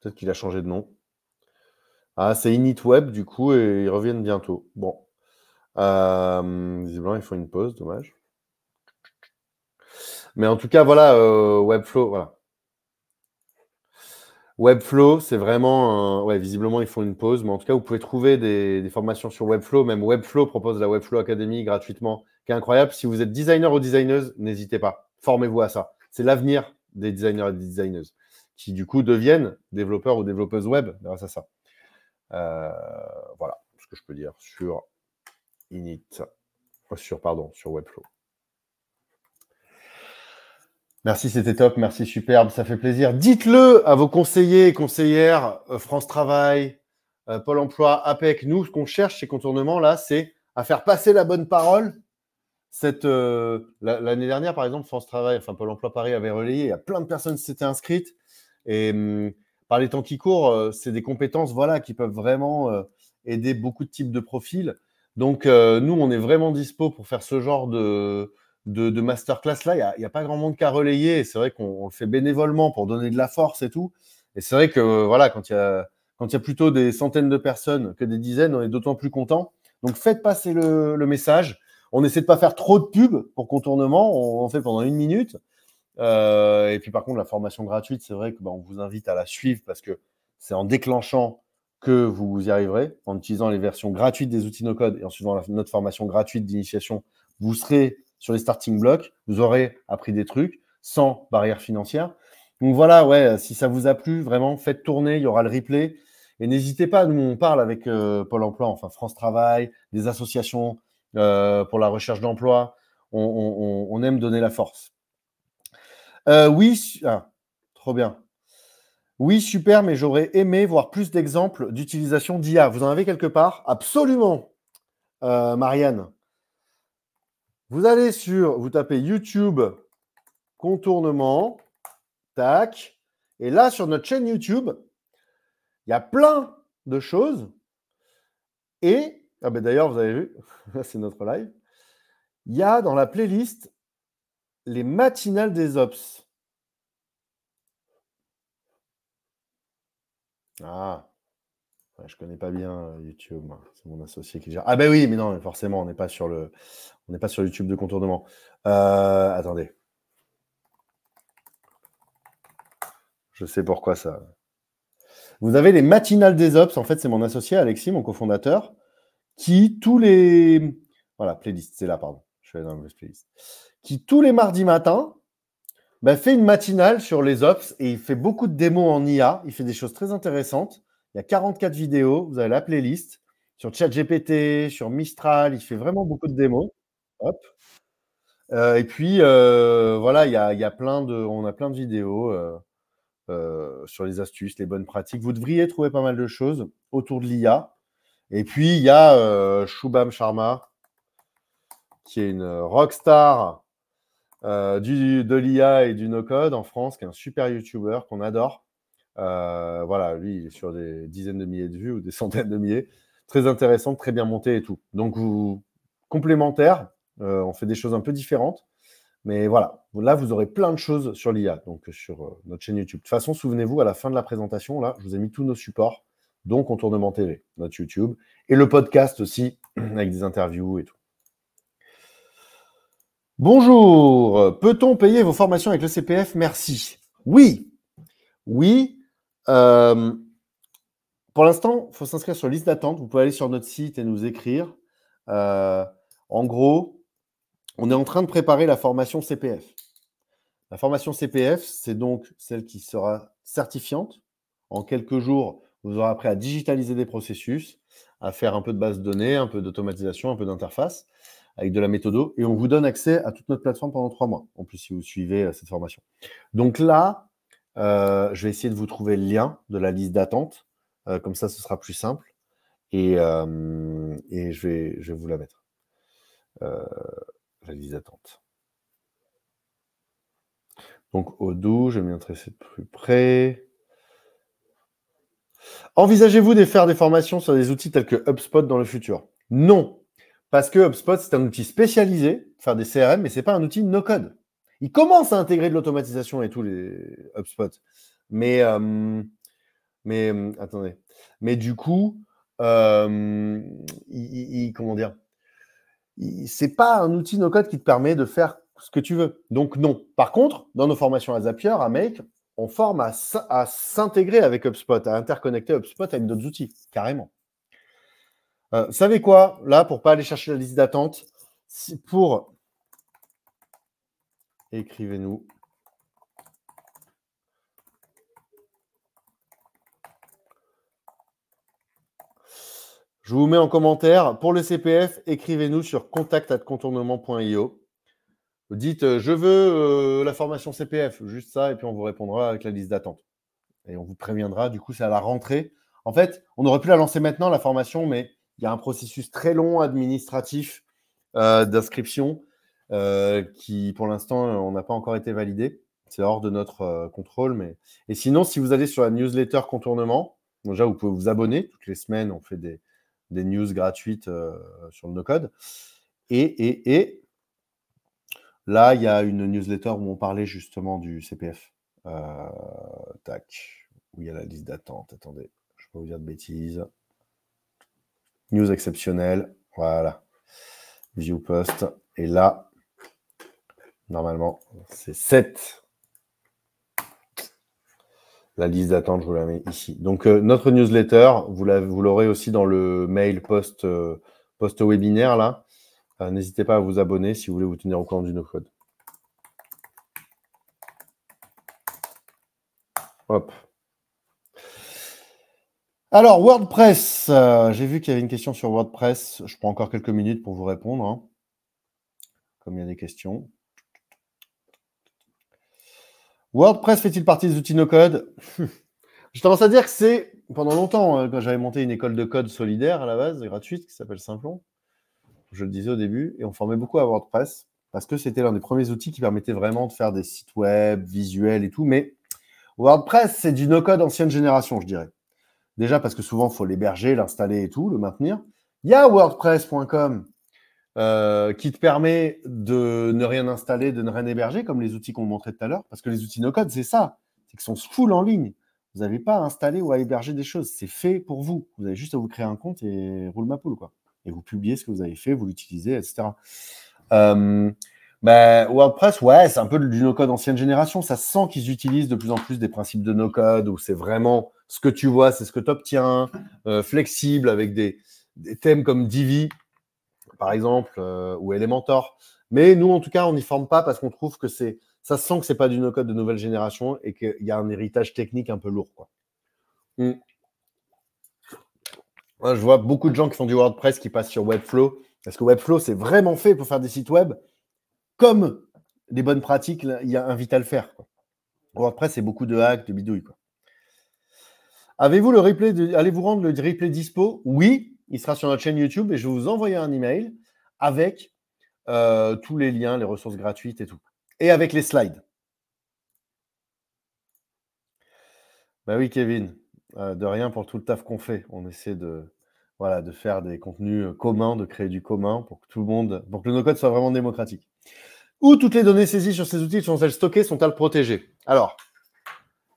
Peut-être qu'il a changé de nom. Ah, c'est Init Web, du coup, et ils reviennent bientôt. Bon. Visiblement, ils font une pause, dommage. Mais en tout cas, voilà, Webflow, voilà. Webflow, c'est vraiment... ouais, visiblement, ils font une pause. Mais en tout cas, vous pouvez trouver des formations sur Webflow. Même Webflow propose la Webflow Academy gratuitement, qui est incroyable. Si vous êtes designer ou designeuse, n'hésitez pas. Formez-vous à ça. C'est l'avenir des designers et des designeuses qui, du coup, deviennent développeurs ou développeuses web grâce à ça. Voilà ce que je peux dire sur Init. Sur Webflow. Merci, c'était top. Merci, superbe. Ça fait plaisir. Dites-le à vos conseillers et conseillères, France Travail, Pôle emploi, APEC. Nous, ce qu'on cherche, ces contournements, là, c'est à faire passer la bonne parole. L'année dernière, par exemple, France Travail, enfin Pôle emploi Paris avait relayé. Il y a plein de personnes qui s'étaient inscrites. Et par les temps qui courent, c'est des compétences voilà, qui peuvent vraiment aider beaucoup de types de profils. Donc, nous, on est vraiment dispo pour faire ce genre de masterclass là. Il y a pas grand monde qu'à relayer. C'est vrai qu'on le fait bénévolement pour donner de la force et tout. Et c'est vrai que voilà, quand il y a plutôt des centaines de personnes que des dizaines, on est d'autant plus content. Donc, faites passer le message. On essaie de pas faire trop de pubs pour contournement. On en fait pendant 1 minute. Et puis par contre, la formation gratuite, c'est vrai que on vous invite à la suivre parce que c'est en déclenchant que vous y arriverez, en utilisant les versions gratuites des outils no-code et en suivant notre formation gratuite d'initiation, vous serez sur les starting blocks, vous aurez appris des trucs sans barrière financière. Donc voilà, ouais, si ça vous a plu, vraiment, faites tourner, il y aura le replay. Et n'hésitez pas, nous on parle avec Pôle emploi, enfin France Travail, des associations pour la recherche d'emploi. On aime donner la force. Oui, trop bien. Oui, super, mais j'aurais aimé voir plus d'exemples d'utilisation d'IA. Vous en avez quelque part? Absolument, Marianne. Vous tapez YouTube contournement, tac, et là, sur notre chaîne YouTube, il y a plein de choses. Et, d'ailleurs, vous avez vu, c'est notre live, il y a dans la playlist les matinales des Ops. Ah, ouais, je connais pas bien YouTube, moi. C'est mon associé qui gère. Ah oui, mais non, forcément, on n'est pas sur YouTube de contournement. Attendez. Je sais pourquoi ça. Vous avez les matinales des Ops. En fait, c'est mon associé Alexis, mon cofondateur, qui tous les... Voilà, playlist, c'est là, pardon. Je suis allé dans la playlist. Qui tous les mardis matins fait une matinale sur les Ops et il fait beaucoup de démos en IA. Il fait des choses très intéressantes. Il y a 44 vidéos. Vous avez la playlist sur ChatGPT, sur Mistral. Il fait vraiment beaucoup de démos. Hop. Et puis, voilà, il y a on a plein de vidéos sur les astuces, les bonnes pratiques. Vous devriez trouver pas mal de choses autour de l'IA. Et puis, il y a Shubham Sharma, qui est une rockstar de l'IA et du no-code en France, qui est un super YouTuber qu'on adore. Voilà, lui, il est sur des dizaines de milliers de vues ou des centaines de milliers. Très intéressant, très bien monté et tout. Donc, complémentaires, on fait des choses un peu différentes. Mais voilà, là, vous aurez plein de choses sur l'IA, donc sur notre chaîne YouTube. De toute façon, souvenez-vous, à la fin de la présentation, là, je vous ai mis tous nos supports, dont Contournement TV, notre YouTube, et le podcast aussi, avec des interviews et tout. Bonjour, peut-on payer vos formations avec le CPF? Merci. Oui, oui. Pour l'instant, il faut s'inscrire sur liste d'attente. Vous pouvez aller sur notre site et nous écrire. En gros, on est en train de préparer la formation CPF. La formation CPF, c'est donc celle qui sera certifiante. En quelques jours, vous aurez appris à digitaliser des processus, à faire un peu de base de données, un peu d'automatisation, un peu d'interface, avec de la méthodo, et on vous donne accès à toute notre plateforme pendant 3 mois, en plus si vous suivez cette formation. Donc là, je vais essayer de vous trouver le lien de la liste d'attente, comme ça ce sera plus simple, et je vais vous la mettre, la liste d'attente. Donc, Odoo, je vais m'y intéresser de plus près. Envisagez-vous de faire des formations sur des outils tels que HubSpot dans le futur? Non, parce que HubSpot, c'est un outil spécialisé pour faire des CRM, mais ce n'est pas un outil no-code. Il commence à intégrer de l'automatisation et tout, les HubSpot. Mais attendez. Mais du coup, comment dire, c'est pas un outil no-code qui te permet de faire ce que tu veux. Donc non. Par contre, dans nos formations à Zapier, à Make, on forme à s'intégrer avec HubSpot, à interconnecter HubSpot avec d'autres outils, carrément. Vous savez quoi? Là, pour ne pas aller chercher la liste d'attente, écrivez-nous. Je vous mets en commentaire. Pour le CPF, écrivez-nous sur contact@contournement.io. Vous dites je veux la formation CPF, juste ça, et puis on vous répondra avec la liste d'attente. Et on vous préviendra, du coup, c'est à la rentrée. En fait, on aurait pu la lancer maintenant, la formation, mais il y a un processus très long administratif d'inscription qui, pour l'instant, on n'a pas encore été validé. C'est hors de notre contrôle. Mais... Et sinon, si vous allez sur la newsletter Contournement, déjà, vous pouvez vous abonner. Toutes les semaines, on fait des news gratuites sur le no-code. Et là, il y a une newsletter où on parlait justement du CPF. Tac. Où il y a la liste d'attente. Attendez, je ne vais pas vous dire de bêtises. News exceptionnelle. Voilà. View post. Et là, normalement, c'est 7. La liste d'attente, je vous la mets ici. Donc, notre newsletter, vous l'aurez aussi dans le mail post-webinaire, là. N'hésitez pas à vous abonner si vous voulez vous tenir au courant du no-code. Hop. Alors, WordPress. J'ai vu qu'il y avait une question sur WordPress. Je prends encore quelques minutes pour vous répondre, hein, comme il y a des questions. WordPress fait-il partie des outils no-code? J'ai tendance à dire que c'est, pendant longtemps, quand j'avais monté une école de code solidaire à la base, gratuite, qui s'appelle Simplon, je le disais au début, et on formait beaucoup à WordPress, parce que c'était l'un des premiers outils qui permettait vraiment de faire des sites web, visuels et tout, mais WordPress, c'est du no-code ancienne génération, je dirais. Déjà parce que souvent, il faut l'héberger, l'installer et tout, le maintenir. Il y a WordPress.com qui te permet de ne rien installer, de ne rien héberger, comme les outils qu'on montrait tout à l'heure, parce que les outils no-code, c'est ça, c'est qu'ils sont full en ligne. Vous n'avez pas à installer ou à héberger des choses, c'est fait pour vous. Vous avez juste à vous créer un compte et roule ma poule, quoi. Et vous publiez ce que vous avez fait, vous l'utilisez, etc. WordPress, ouais, c'est un peu du no-code ancienne génération. Ça sent qu'ils utilisent de plus en plus des principes de no-code, où c'est vraiment ce que tu vois, c'est ce que tu obtiens, flexible, avec des thèmes comme Divi, par exemple, ou Elementor. Mais nous, en tout cas, on n'y forme pas parce qu'on trouve que ça sent que c'est pas du no-code de nouvelle génération et qu'il y a un héritage technique un peu lourd, quoi. Moi, je vois beaucoup de gens qui font du WordPress qui passent sur Webflow, parce que Webflow, c'est vraiment fait pour faire des sites web comme des bonnes pratiques il y a invite à le faire, quoi. WordPress, c'est beaucoup de hacks, de bidouilles, quoi. Avez-vous le replay allez-vous rendre le replay dispo? Oui, il sera sur notre chaîne YouTube et je vais vous envoyer un email avec tous les liens, les ressources gratuites et tout. Et avec les slides. Bah oui, Kevin, de rien pour tout le taf qu'on fait. On essaie de faire des contenus communs, de créer du commun pour que tout le monde, pour que le no-code soit vraiment démocratique. Où toutes les données saisies sur ces outils sont-elles stockées, sont-elles protégées? Alors,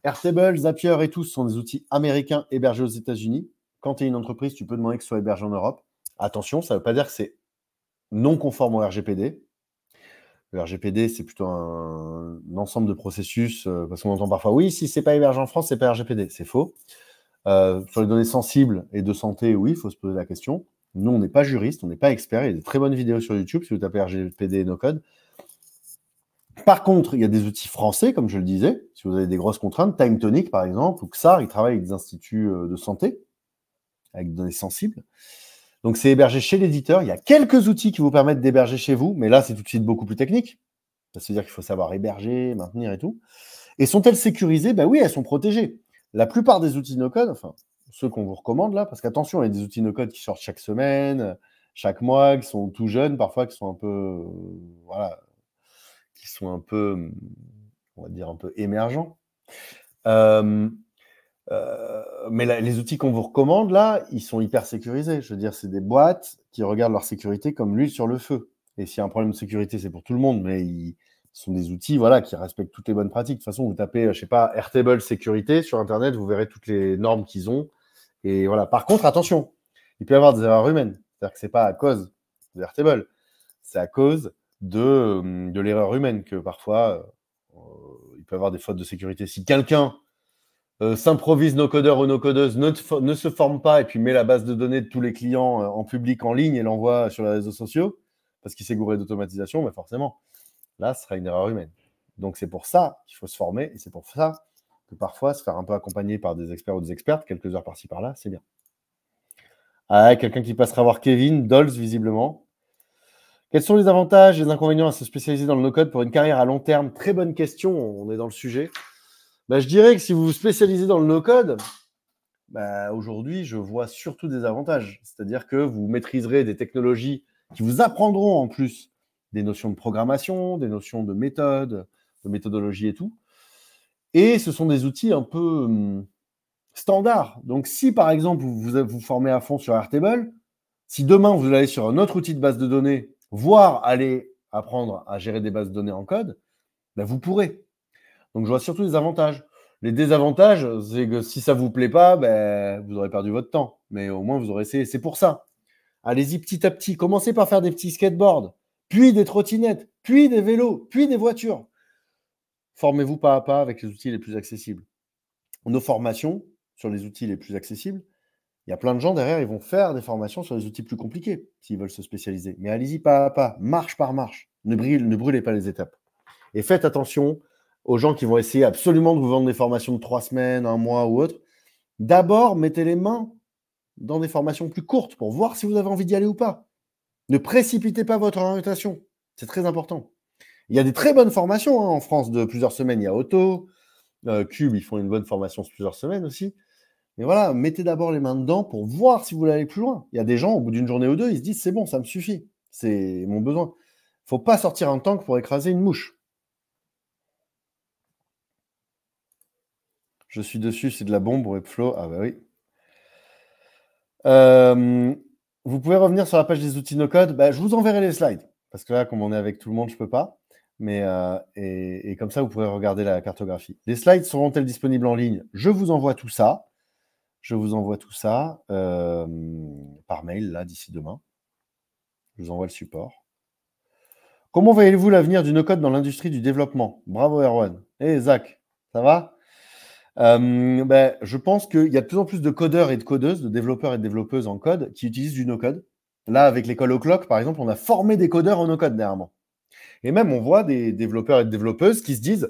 Airtable, Zapier et tout, ce sont des outils américains hébergés aux États-Unis. Quand tu es une entreprise, tu peux demander que ce soit hébergé en Europe. Attention, ça ne veut pas dire que c'est non conforme au RGPD. Le RGPD, c'est plutôt un ensemble de processus, parce qu'on entend parfois, oui, si ce n'est pas hébergé en France, ce n'est pas RGPD. C'est faux. Sur les données sensibles et de santé, oui, il faut se poser la question. Nous, on n'est pas juriste, on n'est pas expert. Il y a des très bonnes vidéos sur YouTube si vous tapez RGPD et no-code. Par contre, il y a des outils français, comme je le disais, si vous avez des grosses contraintes, TimeTonic par exemple, ou XAR, ils travaillent avec des instituts de santé, avec des données sensibles. Donc, c'est hébergé chez l'éditeur. Il y a quelques outils qui vous permettent d'héberger chez vous, mais là, c'est tout de suite beaucoup plus technique. Ça veut dire qu'il faut savoir héberger, maintenir et tout. Et sont-elles sécurisées? Ben oui, elles sont protégées. La plupart des outils no-code, enfin, ceux qu'on vous recommande là, parce qu'attention, il y a des outils no-code qui sortent chaque semaine, chaque mois, qui sont tout jeunes, parfois qui sont un peu, qui sont un peu, on va dire, un peu émergents. Mais les outils qu'on vous recommande, là, ils sont hyper sécurisés. Je veux dire, c'est des boîtes qui regardent leur sécurité comme l'huile sur le feu. Et s'il y a un problème de sécurité, c'est pour tout le monde, mais ils sont des outils voilà, qui respectent toutes les bonnes pratiques. De toute façon, vous tapez, je sais pas, Airtable sécurité sur Internet, vous verrez toutes les normes qu'ils ont. Et voilà. Par contre, attention, il peut y avoir des erreurs humaines. C'est-à-dire que c'est pas à cause d'Airtable, c'est à cause de l'erreur humaine que parfois, il peut y avoir des fautes de sécurité. Si quelqu'un s'improvise no-codeur ou no-codeuse, ne se forme pas et puis met la base de données de tous les clients en public en ligne et l'envoie sur les réseaux sociaux parce qu'il s'est gouré d'automatisation, mais forcément, là, ce sera une erreur humaine. Donc, c'est pour ça qu'il faut se former et c'est pour ça que parfois, se faire un peu accompagner par des experts ou des expertes, quelques heures par-ci par-là, c'est bien. Ah, quelqu'un qui passera voir Kevin, Dolls, visiblement. Quels sont les avantages et les inconvénients à se spécialiser dans le no-code pour une carrière à long terme? Très bonne question, on est dans le sujet. Je dirais que si vous vous spécialisez dans le no-code, aujourd'hui, je vois surtout des avantages. C'est-à-dire que vous maîtriserez des technologies qui vous apprendront en plus des notions de programmation, des notions de méthode, de méthodologie et tout. Et ce sont des outils un peu standards. Donc, si par exemple, vous formez à fond sur Airtable, si demain vous allez sur un autre outil de base de données, voire aller apprendre à gérer des bases de données en code, vous pourrez. Donc, je vois surtout des avantages. Les désavantages, c'est que si ça ne vous plaît pas, vous aurez perdu votre temps. Mais au moins, vous aurez essayé. C'est pour ça. Allez-y petit à petit. Commencez par faire des petits skateboards, puis des trottinettes, puis des vélos, puis des voitures. Formez-vous pas à pas avec les outils les plus accessibles. Nos formations sur les outils les plus accessibles, il y a plein de gens derrière, ils vont faire des formations sur les outils plus compliqués s'ils veulent se spécialiser. Mais allez-y pas à pas, marche par marche. Ne brûlez pas les étapes. Et faites attention aux gens qui vont essayer absolument de vous vendre des formations de 3 semaines, 1 mois ou autre. D'abord, mettez les mains dans des formations plus courtes pour voir si vous avez envie d'y aller ou pas. Ne précipitez pas votre orientation. C'est très important. Il y a des très bonnes formations en France de plusieurs semaines. Il y a Auto, Cube, ils font une bonne formation sur plusieurs semaines aussi. Mais voilà, mettez d'abord les mains dedans pour voir si vous voulez aller plus loin. Il y a des gens, au bout d'une journée ou deux, ils se disent c'est bon, ça me suffit. C'est mon besoin. Il ne faut pas sortir un tank pour écraser une mouche. Je suis dessus, c'est de la bombe, Webflow. Ah bah oui. Vous pouvez revenir sur la page des outils no-code. Je vous enverrai les slides. Parce que là, comme on est avec tout le monde, je ne peux pas. Mais, et comme ça, vous pourrez regarder la cartographie. Les slides seront-elles disponibles en ligne? Je vous envoie tout ça. Par mail, là, d'ici demain. Je vous envoie le support. Comment voyez-vous l'avenir du no-code dans l'industrie du développement? Bravo, Erwan. Zach, ça va? Je pense qu'il y a de plus en plus de codeurs et de codeuses, de développeurs et de développeuses en code qui utilisent du no-code. Là, avec l'école O'Clock, par exemple, on a formé des codeurs en no-code dernièrement. Et même, on voit des développeurs et de développeuses qui se disent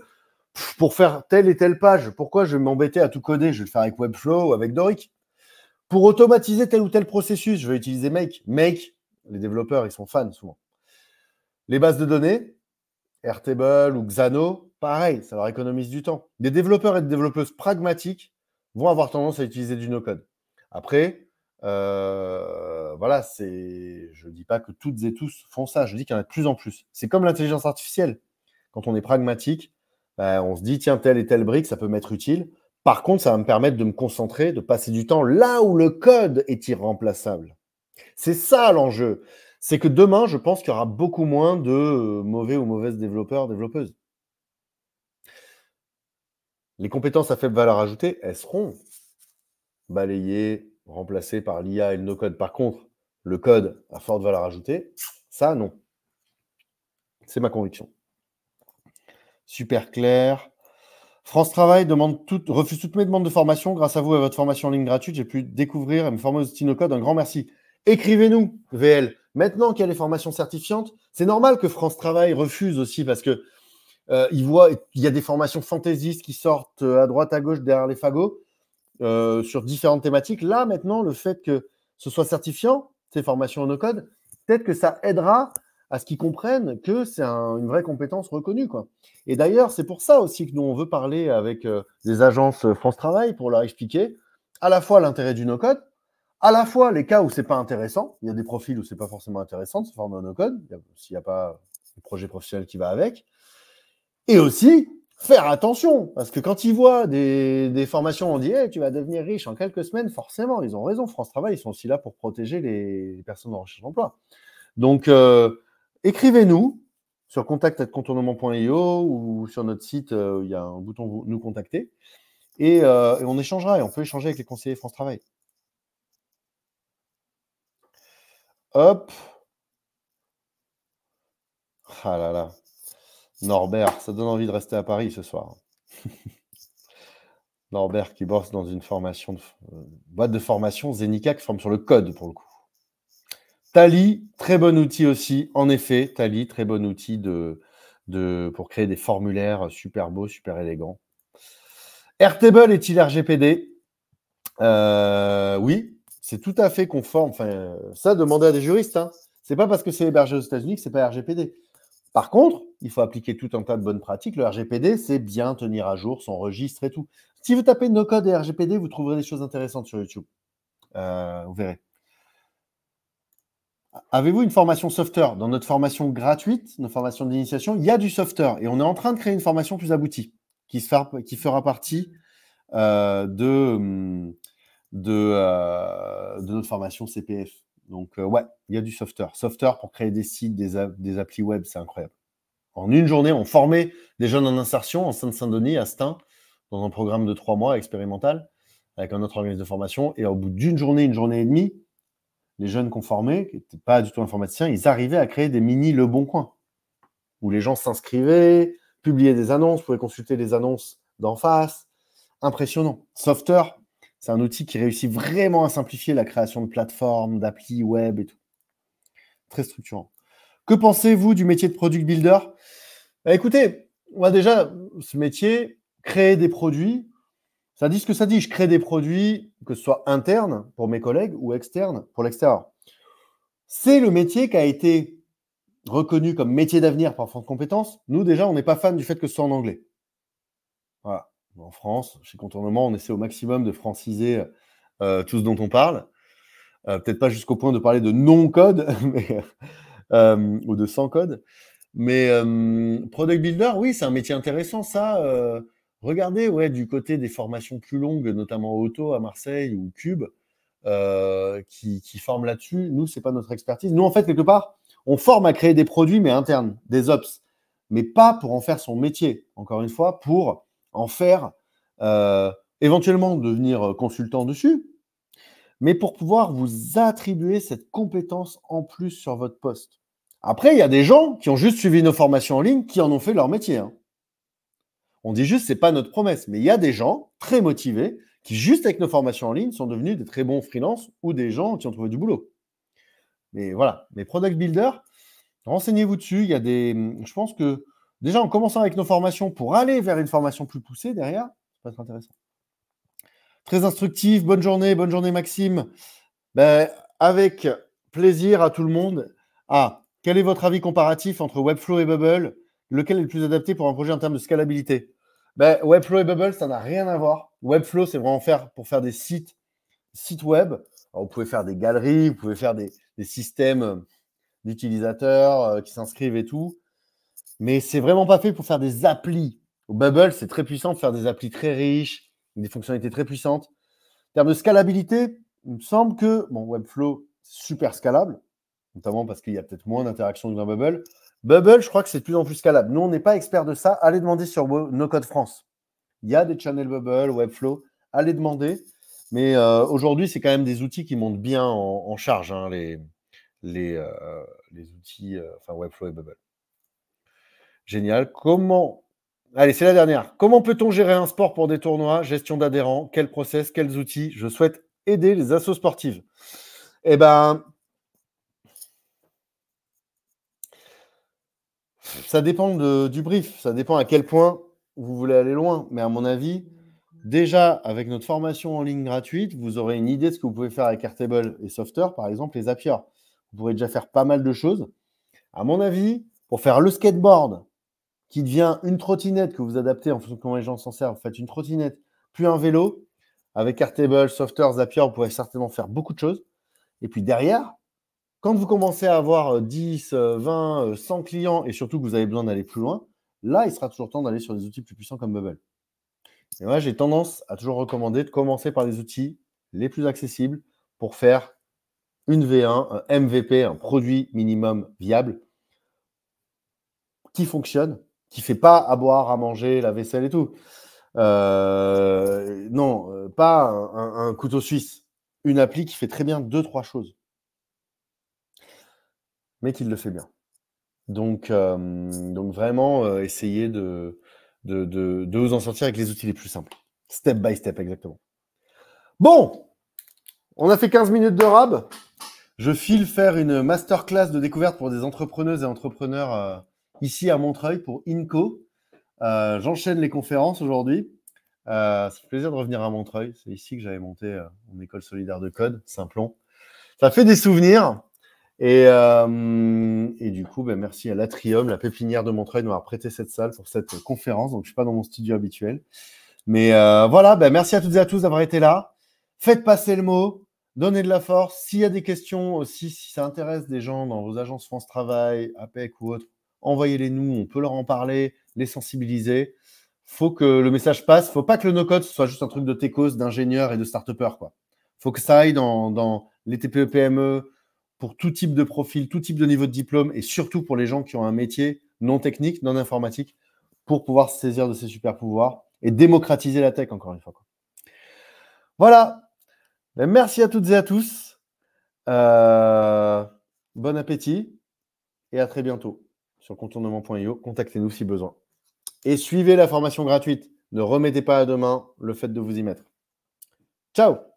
pour faire telle et telle page, pourquoi je vais m'embêter à tout coder? Je vais le faire avec Webflow ou avec Doric. Pour automatiser tel ou tel processus, je vais utiliser Make. Make, les développeurs, ils sont fans souvent. Les bases de données, Airtable ou Xano, pareil, ça leur économise du temps. Des développeurs et des développeuses pragmatiques vont avoir tendance à utiliser du no-code. Après, voilà, je ne dis pas que toutes et tous font ça, je dis qu'il y en a de plus en plus. C'est comme l'intelligence artificielle. Quand on est pragmatique, on se dit, tiens, telle et telle brique, ça peut m'être utile. Par contre, ça va me permettre de me concentrer, de passer du temps là où le code est irremplaçable. C'est ça l'enjeu. C'est que demain, je pense qu'il y aura beaucoup moins de mauvais ou mauvaises développeurs, développeuses. Les compétences à faible valeur ajoutée, elles seront balayées, remplacées par l'IA et le no-code. Par contre, le code à forte valeur ajoutée, ça, non. C'est ma conviction. Super clair. France Travail refuse toutes mes demandes de formation. Grâce à vous et à votre formation en ligne gratuite, j'ai pu découvrir et me former aux outils no-code. Un grand merci. Écrivez-nous, VL. Maintenant qu'il y a les formations certifiantes, c'est normal que France Travail refuse aussi parce que il y a des formations fantaisistes qui sortent à droite, à gauche, derrière les fagots, sur différentes thématiques. Là, maintenant, le fait que ce soit certifiant, ces formations en no-code, peut-être que ça aidera à ce qu'ils comprennent que c'est une vraie compétence reconnue, quoi. Et d'ailleurs, c'est pour ça aussi que nous, on veut parler avec des agences France Travail pour leur expliquer à la fois l'intérêt du no-code, à la fois les cas où c'est pas intéressant. Il y a des profils où c'est pas forcément intéressant de se former en no-code, s'il n'y a pas le projet professionnel qui va avec. Et aussi faire attention, parce que quand ils voient des formations, on dit hey, tu vas devenir riche en quelques semaines, forcément, ils ont raison. France Travail, ils sont aussi là pour protéger les personnes en recherche d'emploi. Donc, écrivez-nous sur contact@contournement.io ou sur notre site, il y a un bouton nous contacter et on échangera et on peut échanger avec les conseillers France Travail. Hop. Ah là là. Norbert, ça donne envie de rester à Paris ce soir. Norbert qui bosse dans une formation, boîte de formation, Zenica, qui forme sur le code pour le coup. Tally, très bon outil aussi. En effet, Tally, très bon outil pour créer des formulaires super beaux, super élégants. Airtable est-il RGPD? Oui, c'est tout à fait conforme. Enfin, ça, demandez à des juristes. Hein. C'est pas parce que c'est hébergé aux États-Unis que c'est pas RGPD. Par contre, il faut appliquer tout un tas de bonnes pratiques. Le RGPD, c'est bien tenir à jour son registre et tout. Si vous tapez no code et RGPD, vous trouverez des choses intéressantes sur YouTube. Vous verrez. Avez-vous une formation software? Dans notre formation gratuite, notre formation d'initiation, il y a du software et on est en train de créer une formation plus aboutie qui fera partie de notre formation CPF. Donc, ouais, il y a du software. Software pour créer des sites, des applis web, c'est incroyable. En une journée, on formait des jeunes en insertion en Seine-Saint-Denis, à Stein, dans un programme de 3 mois expérimental, avec un autre organisme de formation. Et au bout d'une journée, une journée et demie, les jeunes qu'on formait, qui n'étaient pas du tout informaticiens, ils arrivaient à créer des mini Le Bon Coin, où les gens s'inscrivaient, publiaient des annonces, pouvaient consulter les annonces d'en face. Impressionnant. Software, c'est un outil qui réussit vraiment à simplifier la création de plateformes, d'applis web et tout. Très structurant. Que pensez-vous du métier de product builder? Écoutez, moi déjà, ce métier, créer des produits, ça dit ce que ça dit. Je crée des produits, que ce soit internes pour mes collègues ou externes pour l'extérieur. C'est le métier qui a été reconnu comme métier d'avenir par France Compétences. Nous, déjà, on n'est pas fan du fait que ce soit en anglais. Voilà. En France, chez Contournement, on essaie au maximum de franciser tout ce dont on parle. Peut-être pas jusqu'au point de parler de non-code ou de sans-code. Mais Product Builder, oui, c'est un métier intéressant, ça. Regardez, ouais, du côté des formations plus longues, notamment Auto à Marseille ou Cube, qui forment là-dessus. Nous, c'est pas notre expertise. Nous, en fait, quelque part, on forme à créer des produits, mais internes, des ops. Mais pas pour en faire son métier. Encore une fois, pour en faire, éventuellement devenir consultant dessus, mais pour pouvoir vous attribuer cette compétence en plus sur votre poste. Après, il y a des gens qui ont juste suivi nos formations en ligne qui en ont fait leur métier. Hein. On dit juste, ce n'est pas notre promesse, mais il y a des gens très motivés qui, juste avec nos formations en ligne, sont devenus des très bons freelances ou des gens qui ont trouvé du boulot. Mais voilà, les product builders, renseignez-vous dessus. Il y a je pense que déjà en commençant avec nos formations pour aller vers une formation plus poussée derrière, ça peut être intéressant. Très instructif. Bonne journée Maxime. Ben, avec plaisir à tout le monde. Quel est votre avis comparatif entre Webflow et Bubble? Lequel est le plus adapté pour un projet en termes de scalabilité? Webflow et Bubble, ça n'a rien à voir. Webflow, c'est vraiment pour faire des sites web. Alors, vous pouvez faire des galeries, vous pouvez faire des systèmes d'utilisateurs qui s'inscrivent et tout. Mais c'est vraiment pas fait pour faire des applis. Bubble, c'est très puissant pour faire des applis très riches, des fonctionnalités très puissantes. En termes de scalabilité, il me semble que Webflow, c'est super scalable, notamment parce qu'il y a peut-être moins d'interactions que dans Bubble. Bubble, je crois que c'est de plus en plus scalable. Nous, on n'est pas experts de ça. Allez demander sur No Code France. Il y a des channels Bubble, Webflow. Allez demander. Mais aujourd'hui, c'est quand même des outils qui montent bien en charge, hein, les outils, Webflow et Bubble. Génial. Allez, c'est la dernière. Comment peut-on gérer un sport pour des tournois? Gestion d'adhérents? Quel process? Quels outils? Je souhaite aider les assos sportives. Eh ben, ça dépend du brief. Ça dépend à quel point vous voulez aller loin. Mais à mon avis, déjà, avec notre formation en ligne gratuite, vous aurez une idée de ce que vous pouvez faire avec Airtable et Software, par exemple, les Zapier. Vous pourrez déjà faire pas mal de choses. À mon avis, pour faire le skateboard, qui devient une trottinette que vous adaptez en fonction de comment les gens s'en servent. Vous faites une trottinette, puis un vélo. Avec Airtable, Software, Zapier, vous pourrez certainement faire beaucoup de choses. Et puis derrière, quand vous commencez à avoir 10, 20, 100 clients et surtout que vous avez besoin d'aller plus loin, là, il sera toujours temps d'aller sur des outils plus puissants comme Bubble. Et moi, j'ai tendance à toujours recommander de commencer par les outils les plus accessibles pour faire une V1, un MVP, un produit minimum viable, qui fonctionne, qui ne fait pas à boire, à manger, la vaisselle et tout. Non, pas un couteau suisse. Une appli qui fait très bien 2-3 choses, mais qui le fait bien. Donc vraiment, essayez de vous en sortir avec les outils les plus simples. Step by step, exactement. Bon, on a fait 15 minutes de rab. Je file faire une masterclass de découverte pour des entrepreneuses et entrepreneurs ici à Montreuil pour INCO. J'enchaîne les conférences aujourd'hui. Ça fait plaisir de revenir à Montreuil. C'est ici que j'avais monté mon école solidaire de code, Simplon. Ça fait des souvenirs. Et du coup, merci à l'Atrium, la pépinière de Montreuil, de m'avoir prêté cette salle pour cette conférence. Donc, je ne suis pas dans mon studio habituel. Mais voilà, merci à toutes et à tous d'avoir été là. Faites passer le mot, donnez de la force. S'il y a des questions aussi, si ça intéresse des gens dans vos agences France Travail, APEC ou autres, envoyez-les nous, on peut leur en parler, les sensibiliser. Faut que le message passe. Faut pas que le no-code soit juste un truc de techos, d'ingénieurs et de start-upers, quoi. Faut que ça aille dans les TPE-PME, pour tout type de profil, tout type de niveau de diplôme, et surtout pour les gens qui ont un métier non technique, non informatique, pour pouvoir se saisir de ces super pouvoirs et démocratiser la tech, encore une fois. Voilà. Merci à toutes et à tous. Bon appétit et à très bientôt sur contournement.io. Contactez-nous si besoin. Et suivez la formation gratuite. Ne remettez pas à demain le fait de vous y mettre. Ciao!